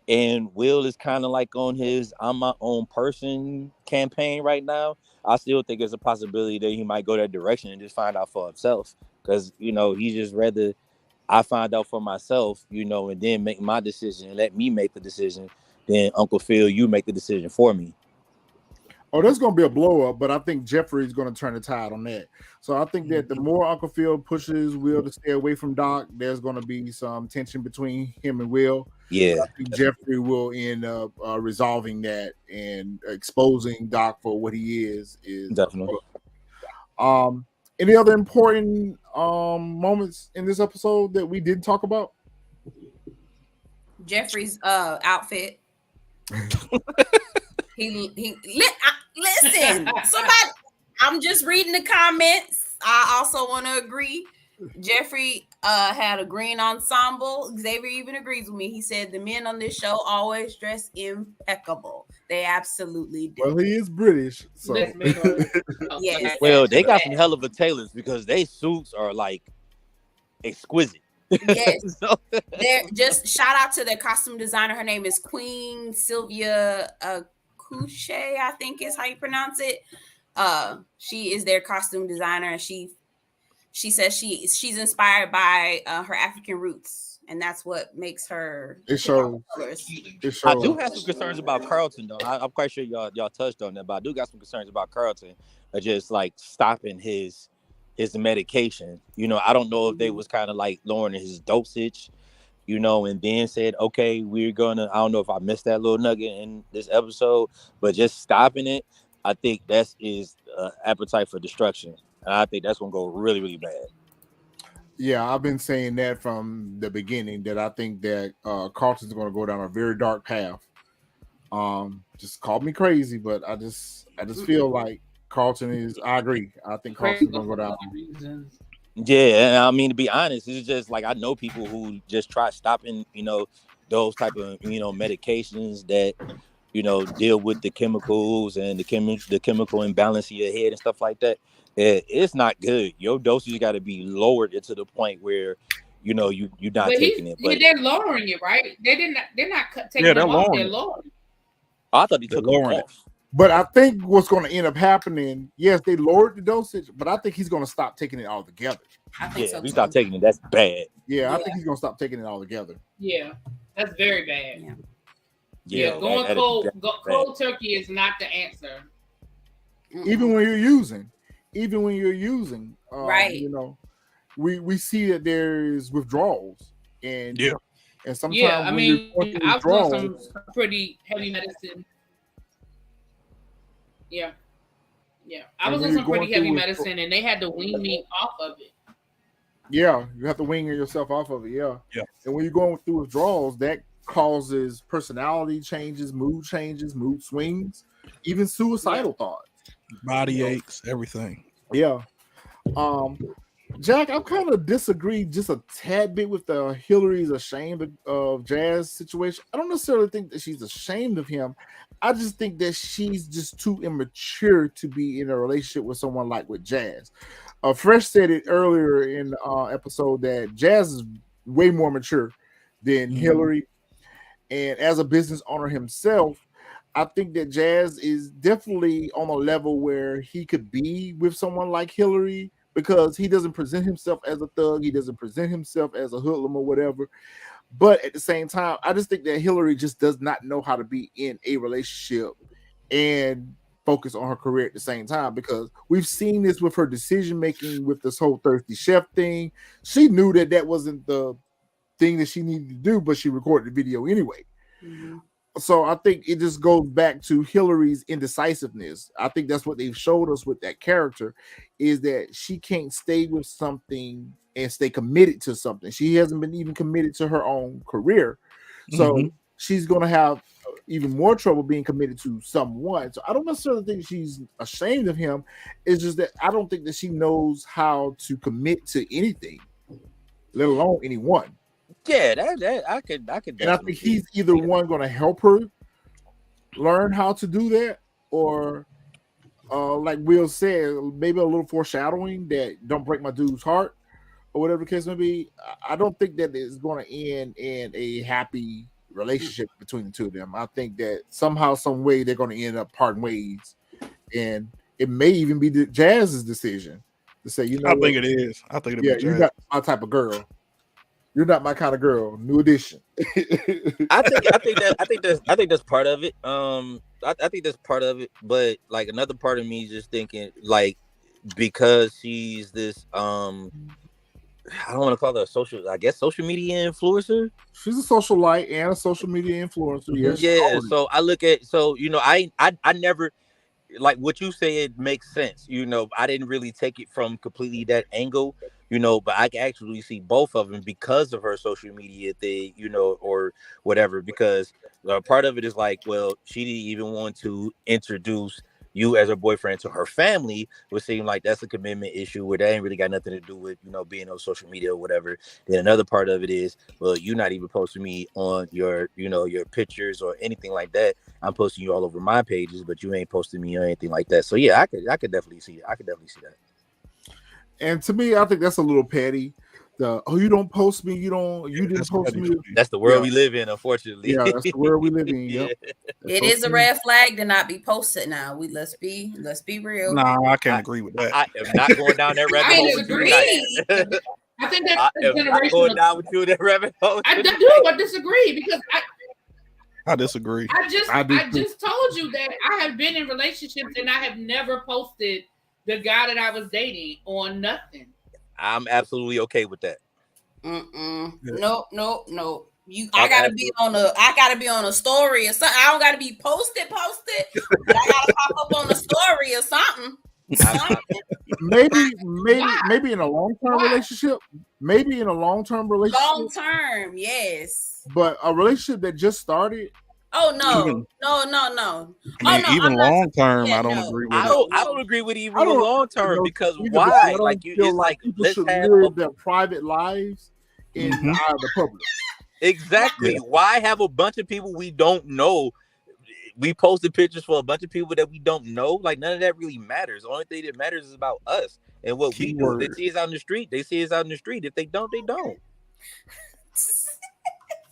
and Will is kind of like on his "I'm my own person" campaign right now, I still think there's a possibility that he might go that direction and just find out for himself. Because he just rather I find out for myself, and then make my decision and let me make the decision. Then Uncle Phil, you make the decision for me. Oh, there's going to be a blow up, but I think Jeffrey's going to turn the tide on that. So I think that the more Uncle Phil pushes Will to stay away from Doc, there's going to be some tension between him and Will. Yeah, I think Jeffrey will end up resolving that and exposing Doc for what he is. definitely. Any other important moments in this episode that we didn't talk about? Jeffrey's outfit. Listen, somebody. I'm just reading the comments. I also want to agree. Jeffrey had a green ensemble. Xavier even agrees with me. He said the men on this show always dress impeccable. They absolutely do. Well, he is British, so yes. Well, they got some hell of a tailors because they suits are like exquisite. Yes. They're just shout out to their costume designer. Her name is Queen Sylvia Couche, I think is how you pronounce it. She is their costume designer, and she says she's inspired by her African roots, and that's what makes her. It shows. I do have some concerns about Carlton, though. I'm quite sure y'all touched on that, but I do got some concerns about Carlton, just like stopping his medication. I don't know if they was kind of like lowering his dosage, and then said, okay, I don't know if I missed that little nugget in this episode, but just stopping it, I think that is appetite for destruction. And I think that's going to go really, really bad. Yeah, I've been saying that from the beginning, that I think that Carlton's going to go down a very dark path. Just call me crazy, but I just feel like Carlton is. I agree. I think Carlton's going to go down. Yeah, and I mean, to be honest, it's just like I know people who just try stopping, those type of medications that deal with the chemicals and the chemical imbalance in your head and stuff like that. It's not good. Your dosage got to be lowered to the point where you're not taking it. But they're lowering it, right? They're not taking it off. They're lowering. I thought they took it off. But I think what's going to end up happening, yes, they lowered the dosage, but I think he's going to stop taking it altogether. I think so. If he stopped taking it, that's bad. Yeah, I think he's going to stop taking it altogether. Yeah, that's very bad. Yeah, going cold turkey is not the answer. Even when you're using, right? We see that there's withdrawals, and sometimes I mean, I was on some pretty heavy medicine. Yeah. I was on some pretty heavy medicine, and they had to wean me off of it. Yeah, you have to wean yourself off of it. Yeah. And when you're going through withdrawals, that causes personality changes, mood swings, even suicidal thoughts, body aches, everything. Yeah. Jack, I kind of disagree just a tad bit with the Hillary's ashamed of Jazz situation. I don't necessarily think that she's ashamed of him. I just think that she's just too immature to be in a relationship with someone like with Jazz. Fresh said it earlier in the episode that Jazz is way more mature than Hillary. And as a business owner himself, I think that Jazz is definitely on a level where he could be with someone like Hillary, because he doesn't present himself as a thug. He doesn't present himself as a hoodlum or whatever. But at the same time, I just think that Hillary just does not know how to be in a relationship and focus on her career at the same time, because we've seen this with her decision-making with this whole Thirsty Chef thing. She knew that wasn't the thing that she needed to do, but she recorded the video anyway. Mhm. So I think it just goes back to Hillary's indecisiveness. I think that's what they've showed us with that character, is that she can't stay with something and stay committed to something. She hasn't been even committed to her own career. So she's going to have even more trouble being committed to someone. So I don't necessarily think she's ashamed of him. It's just that I don't think that she knows how to commit to anything, let alone anyone. Yeah, that I could And I definitely think he's either one going to help her learn how to do that, or like Will said, maybe a little foreshadowing that don't break my dude's heart, or whatever the case may be. I don't think that it's going to end in a happy relationship between the two of them. I think that somehow, some way, they're going to end up parting ways, and it may even be Jazz's decision to say, you know, I think it is. I think it'll yeah, be you're Jazz. not my type of girl. You're not my kind of girl. New edition. I think that's part of it. I think that's part of it, but like another part of me is just thinking like because she's this I don't want to call her a social media influencer. She's a socialite and a social media influencer. Yes. Yeah, so I look at I never like what you said makes sense. I didn't really take it from completely that angle, but I can actually see both of them because of her social media thing, or whatever. Because part of it is like, well, she didn't even want to introduce you as her boyfriend to her family, would seem like that's a commitment issue where that ain't really got nothing to do with, being on social media or whatever. Then another part of it is, well, you're not even posting me on your, your pictures or anything like that. I'm posting you all over my pages, but you ain't posting me or anything like that. So yeah, I could definitely see that. that. And to me, I think that's a little petty. You don't post me, you didn't post petty me. for me. That's the world we live in, unfortunately. Yeah, that's the world we live in. Yep. It is a red flag to not be posted now. Let's be real. Nah, I can't agree with that. I am not going down that rabbit hole with you tonight. I think that's I am not going down with you in that rabbit hole. I disagree because I disagree. I just told you that I have been in relationships and I have never posted the guy that I was dating on nothing. I'm absolutely okay with that. Yeah. No. I gotta be on a story or something. I don't gotta be posted, but I gotta pop up on a story or something. Maybe in a long-term relationship. Maybe in a long-term relationship. Long term, yes. But a relationship that just started. Oh no. I mean, even long term, I don't agree with it. I don't agree with even long term because why? Like you just like people should live their private lives in the eye of the public. Exactly. Yeah. Why have a bunch of people we don't know? We posted pictures for a bunch of people that we don't know. Like none of that really matters. The only thing that matters is about us and what we do. They see us out in the street. They see us out in the street. If they don't, they don't.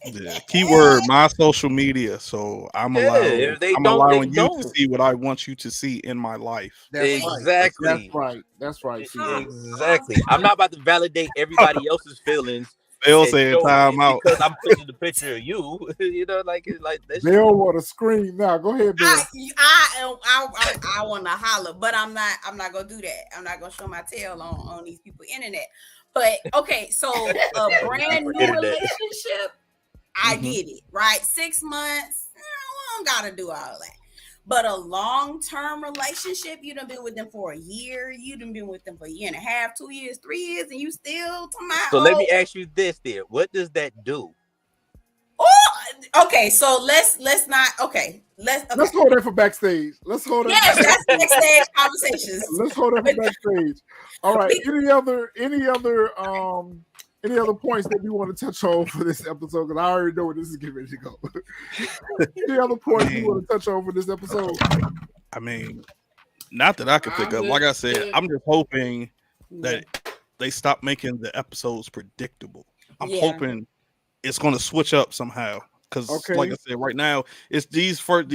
Yeah. Keyword my social media. So I'm allowing you to see what I want you to see in my life. Exactly. That's right. Exactly. I'm not about to validate everybody else's feelings. Bell saying time out because I'm pushing the picture of you. Like it's like that. Bell want to scream now. Go ahead, Bell. I want to holler, but I'm not gonna do that. I'm not gonna show my tail on these people's internet. But okay, so a brand new relationship, I get it, right? 6 months, I don't gotta do all that. But a long-term relationship, you done been with them for a year, you done been with them for a year and a half, 2 years, 3 years, and you still talking about. So let me ask you this there. What does that do? Oh, okay. So let's not. Okay, let's hold that for backstage. Let's hold that. Yes, that's backstage conversations. Let's hold that for backstage. All right. Any other points that you want to touch on for this episode? Because I already know where this is getting ready to go. Any other points you want to touch on for this episode? I mean, not that I can think of. Like I said, I'm just hoping that they stop making the episodes predictable. I'm hoping it's going to switch up somehow. Because, like I said, right now, it's these first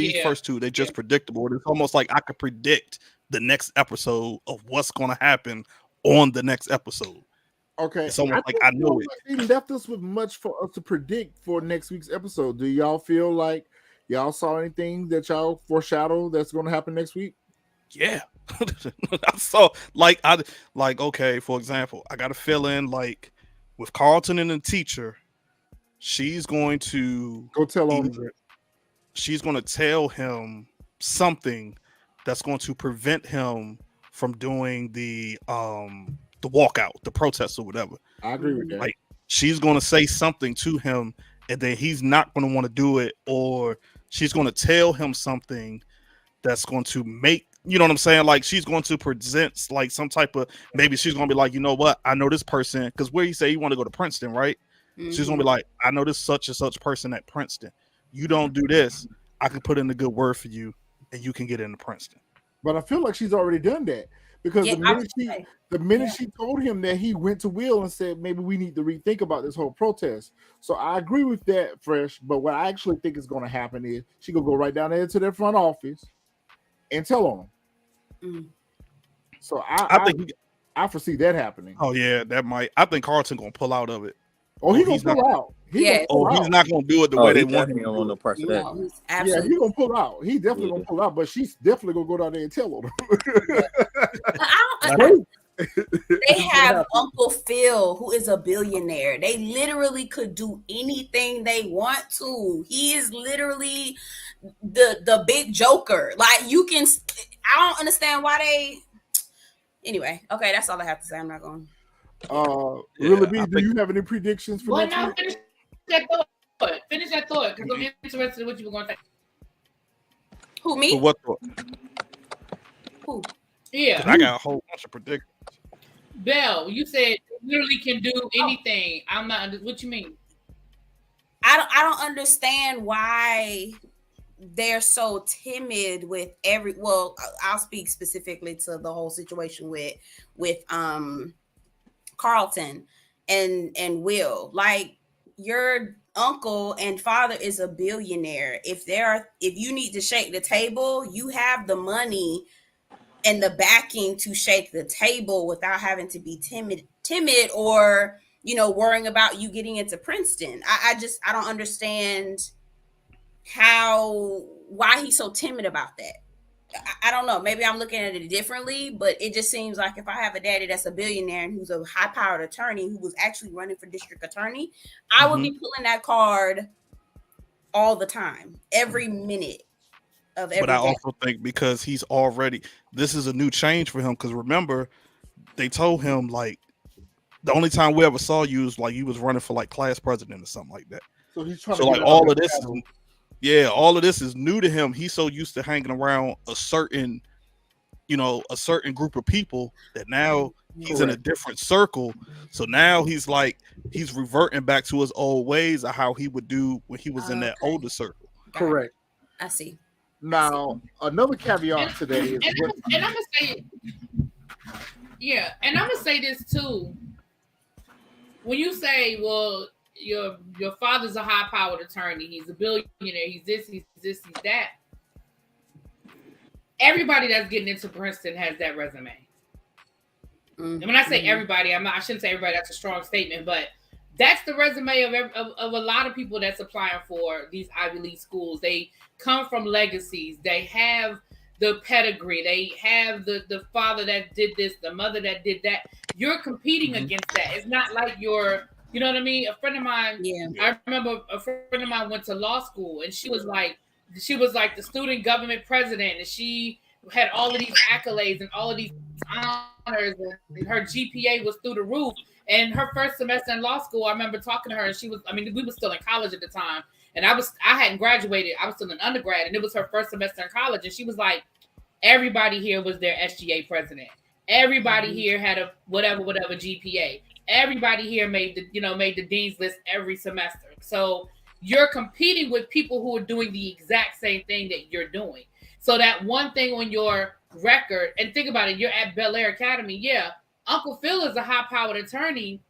two, they're just predictable. It's almost like I could predict the next episode of what's going to happen on the next episode. Okay, it's almost like I know it. They left us with much for us to predict for next week's episode. Do y'all feel like y'all saw anything that y'all foreshadow that's going to happen next week? Yeah, I saw. Okay. For example, I got a feeling like with Carlton and the teacher, she's going to go tell on she's going to tell him something that's going to prevent him from doing the walkout, the protest or whatever. I agree with that. Like she's going to say something to him, and then he's not going to want to do it, or she's going to tell him something that's going to make, you know what I'm saying? Like she's going to present like some type of, maybe she's going to be like, you know what? I know this person, because where you say you want to go to Princeton, right? She's going to be like, I know this such and such person at Princeton. You don't do this, I can put in a good word for you, and you can get into Princeton. But I feel like she's already done that because the minute she told him that, he went to Will and said, maybe we need to rethink about this whole protest. So I agree with that, Fresh. But what I actually think is going to happen is she going to go right down there to their front office and tell on them. So I think I foresee that happening. Oh yeah, that might. I think Carlton going to pull out of it. Oh, he's going to pull out. He's not going to do it the way they want him to do it. Yeah, he's going to pull out. He's definitely going to pull out, but she's definitely going to go down there and tell on them. They have Uncle Phil, who is a billionaire. They literally could do anything they want to. He is literally the big joker. Like I don't understand why they. Anyway, okay, that's all I have to say. I'm not going. Really, B, do you have any predictions for next week? Finish that thought, because I'm interested in what you were going to say. Who, me? For what thought? Who? Yeah, I got a whole bunch of predictions. Belle, you said literally can do anything. I'm not. What you mean? I don't understand why they're so timid with Well, I'll speak specifically to the whole situation with Carlton and Will. Like, your uncle and father is a billionaire. If you need to shake the table, you have the money and the backing to shake the table without having to be timid or, worrying about you getting into Princeton. I don't understand why he's so timid about that. I don't know. Maybe I'm looking at it differently, but it just seems like if I have a daddy that's a billionaire and who's a high-powered attorney who was actually running for district attorney, I would be pulling that card all the time, every minute of every day. But I also think because this is a new change for him, because remember, they told him, like, the only time we ever saw you was like you was running for like class president or something like that. So he's trying like all of this all of this is new to him. He's so used to hanging around a certain group of people that now he's in a different circle. So now he's reverting back to his old ways of how he would do when he was in that older circle. Correct. I see. Now, another caveat today is and I'm gonna say, yeah, and I'm gonna say this too. When you say, well, your father's a high-powered attorney, he's a billionaire, he's this, he's that. Everybody that's getting into Princeton has that resume. And when I say everybody, I shouldn't say everybody. That's a strong statement, but that's the resume of a lot of people that's applying for these Ivy League schools. They come from legacies. They have the pedigree. They have the father that did this, the mother that did that. You're competing against that. It's not like you're, you know what I mean? A friend of mine, I remember a friend of mine went to law school, and she was like the student government president, and she had all of these accolades and all of these honors, and her GPA was through the roof. And her first semester in law school, I remember talking to her, and we were still in college at the time, and I hadn't graduated. I was still an undergrad, and it was her first semester in college, and she was like, everybody here was their SGA president. Everybody here had a whatever GPA. Everybody here made the dean's list every semester. So you're competing with people who are doing the exact same thing that you're doing. So that one thing on your record, and think about it, you're at Bel-Air Academy. Yeah, Uncle Phil is a high-powered attorney,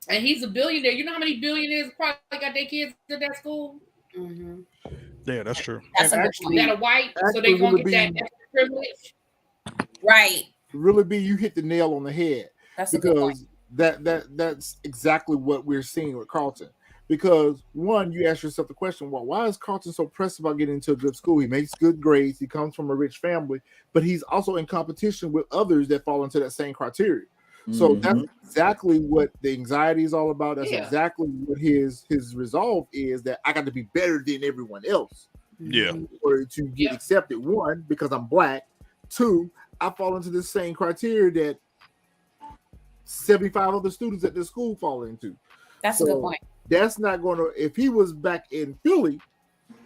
and he's a billionaire. You know how many billionaires probably got their kids at that school? Mm-hmm. Yeah, that's true. That's actually, that are white, so they're going to get that extra privilege. Right. Really, B, you hit the nail on the head. That's a good point. That's exactly what we're seeing with Carlton. Because one, you ask yourself the question, well, why is Carlton so pressed about getting into a good school? He makes good grades. He comes from a rich family, but he's also in competition with others that fall into that same criteria. So that's exactly what the anxiety is all about. That's exactly what his resolve is, that I got to be better than everyone else. Yeah. Mhm. Or to get Yep. accepted. One, because I'm black. Two, I fall into the same criteria that 75 other students at the school fall into. That's a good point. That's not going to, if he was back in Philly,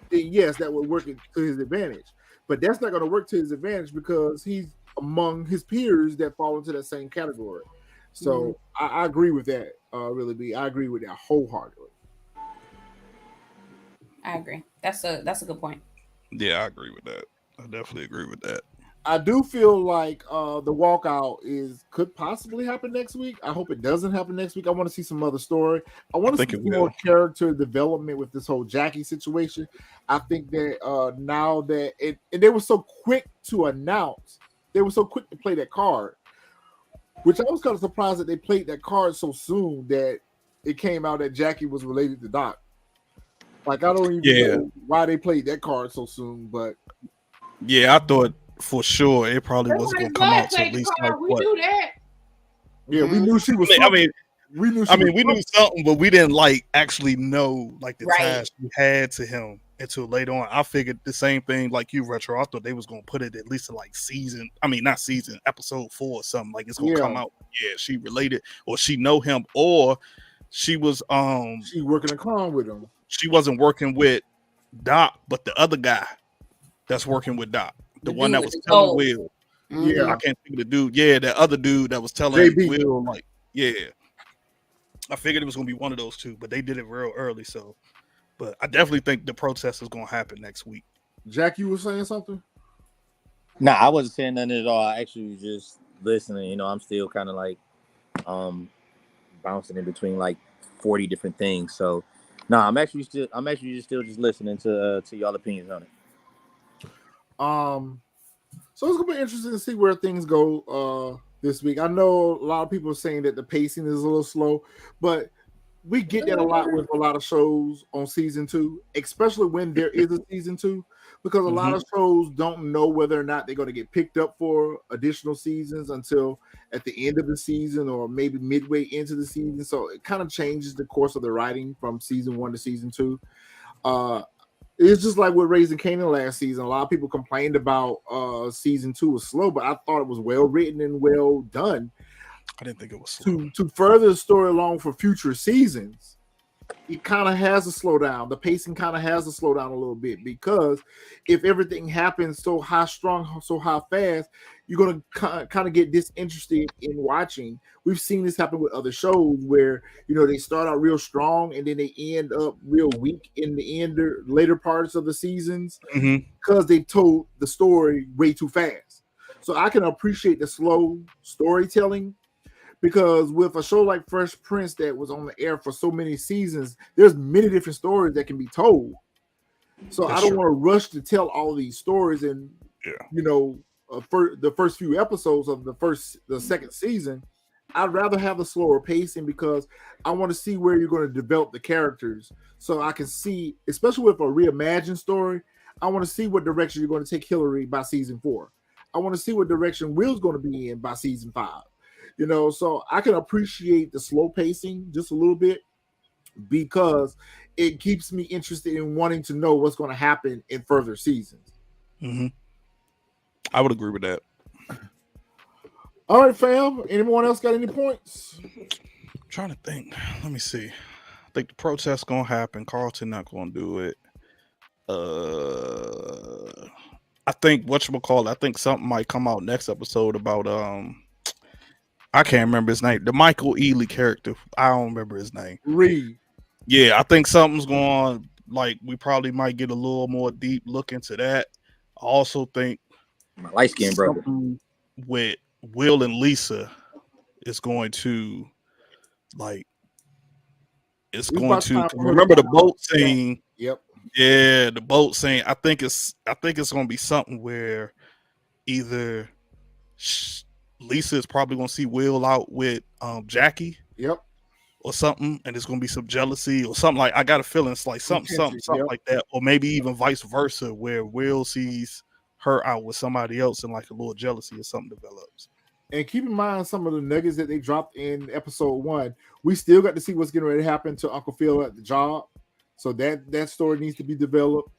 then yes, that would work to his advantage. But that's not going to work to his advantage because he's among his peers that fall into that same category. So I agree with that, really, B. I agree with that wholeheartedly. I agree. That's a good point. Yeah, I agree with that. I definitely agree with that. I do feel like the walkout could possibly happen next week. I hope it doesn't happen next week. I want to see some other story. I want to think see it some will. more character development with this whole Jackie situation. I think that now that and they were so quick to announce, they were so quick to play that card, which I was kind of surprised that they played that card so soon that it came out that Jackie was related to Doc. Like I don't even know why they played that card so soon, but yeah, I thought for sure it probably That's wasn't why going his to come blood out till played at the least card. like We what? knew that. yeah, we knew she was. I mean, we knew. we knew something, but we didn't like actually know like the Right. ties we had to him until later on. I figured the same thing like you, Retro. I thought they was gonna put it at least to like episode 4 or something. Like it's gonna come out. Yeah, she related, or she know him, or she was she working a con with him. she wasn't working with Doc, but the other guy that's working with Doc, the one dude that with was the telling gold. Will. Yeah. I can't think of the dude. Yeah, that other dude that was telling JB. Will, like, yeah. I figured it was gonna be one of those two, but they did it real early. So, but I definitely think the protest is gonna happen next week. Jack, you were saying something? Nah, I wasn't saying nothing at all. I actually was just listening. You know, I'm still kind of like bouncing in between like 40 different things. So, nah, I'm actually still just listening to y'all opinions on it. So it's gonna be interesting to see where things go this week. I know a lot of people are saying that the pacing is a little slow, but we get that a lot with a lot of shows on season 2, especially when there is a season 2, because a lot of shows don't know whether or not they're going to get picked up for additional seasons until at the end of the season or maybe midway into the season. So it kind of changes the course of the writing from season 1 to season 2. It's just like with Raising Kanan last season. A lot of people complained about season 2 was slow, but I thought it was well written and well done. I didn't think it was slow. To further the story along for future seasons, it kind of has to slow down. The pacing kind of has to slow down a little bit, because if everything happens so high strong, so high fast, you're going to kind of get disinterested in watching. We've seen this happen with other shows where, you know, they start out real strong and then they end up real weak in the later parts of the seasons because they told the story way too fast. So I can appreciate the slow storytelling, because with a show like Fresh Prince that was on the air for so many seasons, there's many different stories that can be told. So I don't want to rush to tell all these stories. And you know, for the first few episodes of the second season, I'd rather have a slower pacing, because I want to see where you're going to develop the characters, so I can see, especially with a reimagined story, I want to see what direction you're going to take Hillary by season 4. I want to see what direction Will's going to be in by season 5. You know, so I can appreciate the slow pacing just a little bit, because it keeps me interested in wanting to know what's going to happen in further seasons. I would agree with that. All right, fam. Anyone else got any points? I'm trying to think. Let me see. I think the protest's gonna happen. Carlton not gonna do it. I think whatchamacallit, I think something might come out next episode about I can't remember his name. The Michael Ealy character. I don't remember his name. Reed. Yeah, I think something's going on. Like, we probably might get a little more deep look into that. I also think my light skinned brother with Will and Lisa is going to remember the boat scene. Yep. Yeah, the boat scene. I think it's going to be something where either Lisa is probably going to see Will out with Jackie. Yep. Or something, and it's going to be some jealousy or something. Like, I got a feeling it's like something like that, or maybe even vice versa, where Will sees her out with somebody else and like a little jealousy or something develops. And keep in mind some of the nuggets that they dropped in episode 1. We still got to see what's getting ready to happen to Uncle Phil at the job, so that story needs to be developed.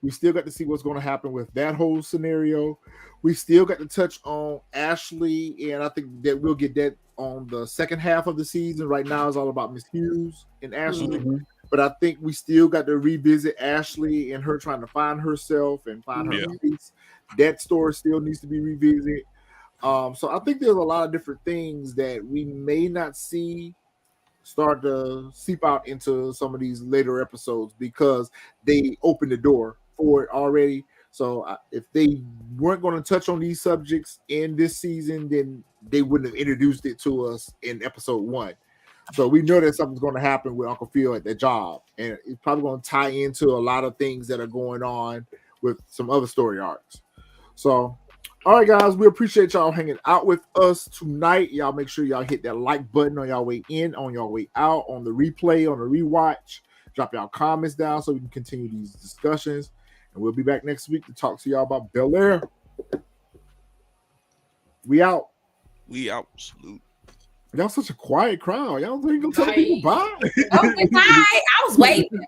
We still got to see what's going to happen with that whole scenario. We still got to touch on Ashley, and I think that we'll get that on the second half of the season. Right now, it's all about Miss Hughes and Ashley. Mm-hmm. But I think we still got to revisit Ashley and her trying to find herself and find her place. That story still needs to be revisited. So I think there's a lot of different things that we may not see start to seep out into some of these later episodes because they opened the door for it already. So if they weren't going to touch on these subjects in this season, then they wouldn't have introduced it to us in episode 1. So we know that something's going to happen with Uncle Phil at that job, and it's probably going to tie into a lot of things that are going on with some other story arcs. So, all right, guys, we appreciate y'all hanging out with us tonight. Y'all make sure y'all hit that like button on y'all way in, on your way out, on the replay, on the rewatch. Drop y'all comments down so we can continue these discussions. And we'll be back next week to talk to y'all about Bel-Air. We out. We out. Salute. Y'all such a quiet crowd. Y'all ain't gonna tell people bye. Okay, bye. I was waiting.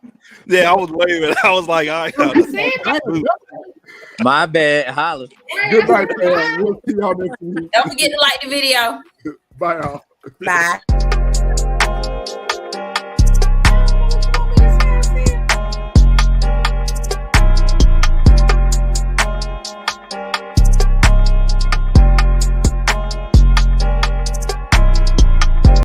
Yeah, I was waving. I was like, all right. My bad. Holla. Good night, man. We'll see y'all next week. Don't forget to like the video. Bye, y'all. Bye.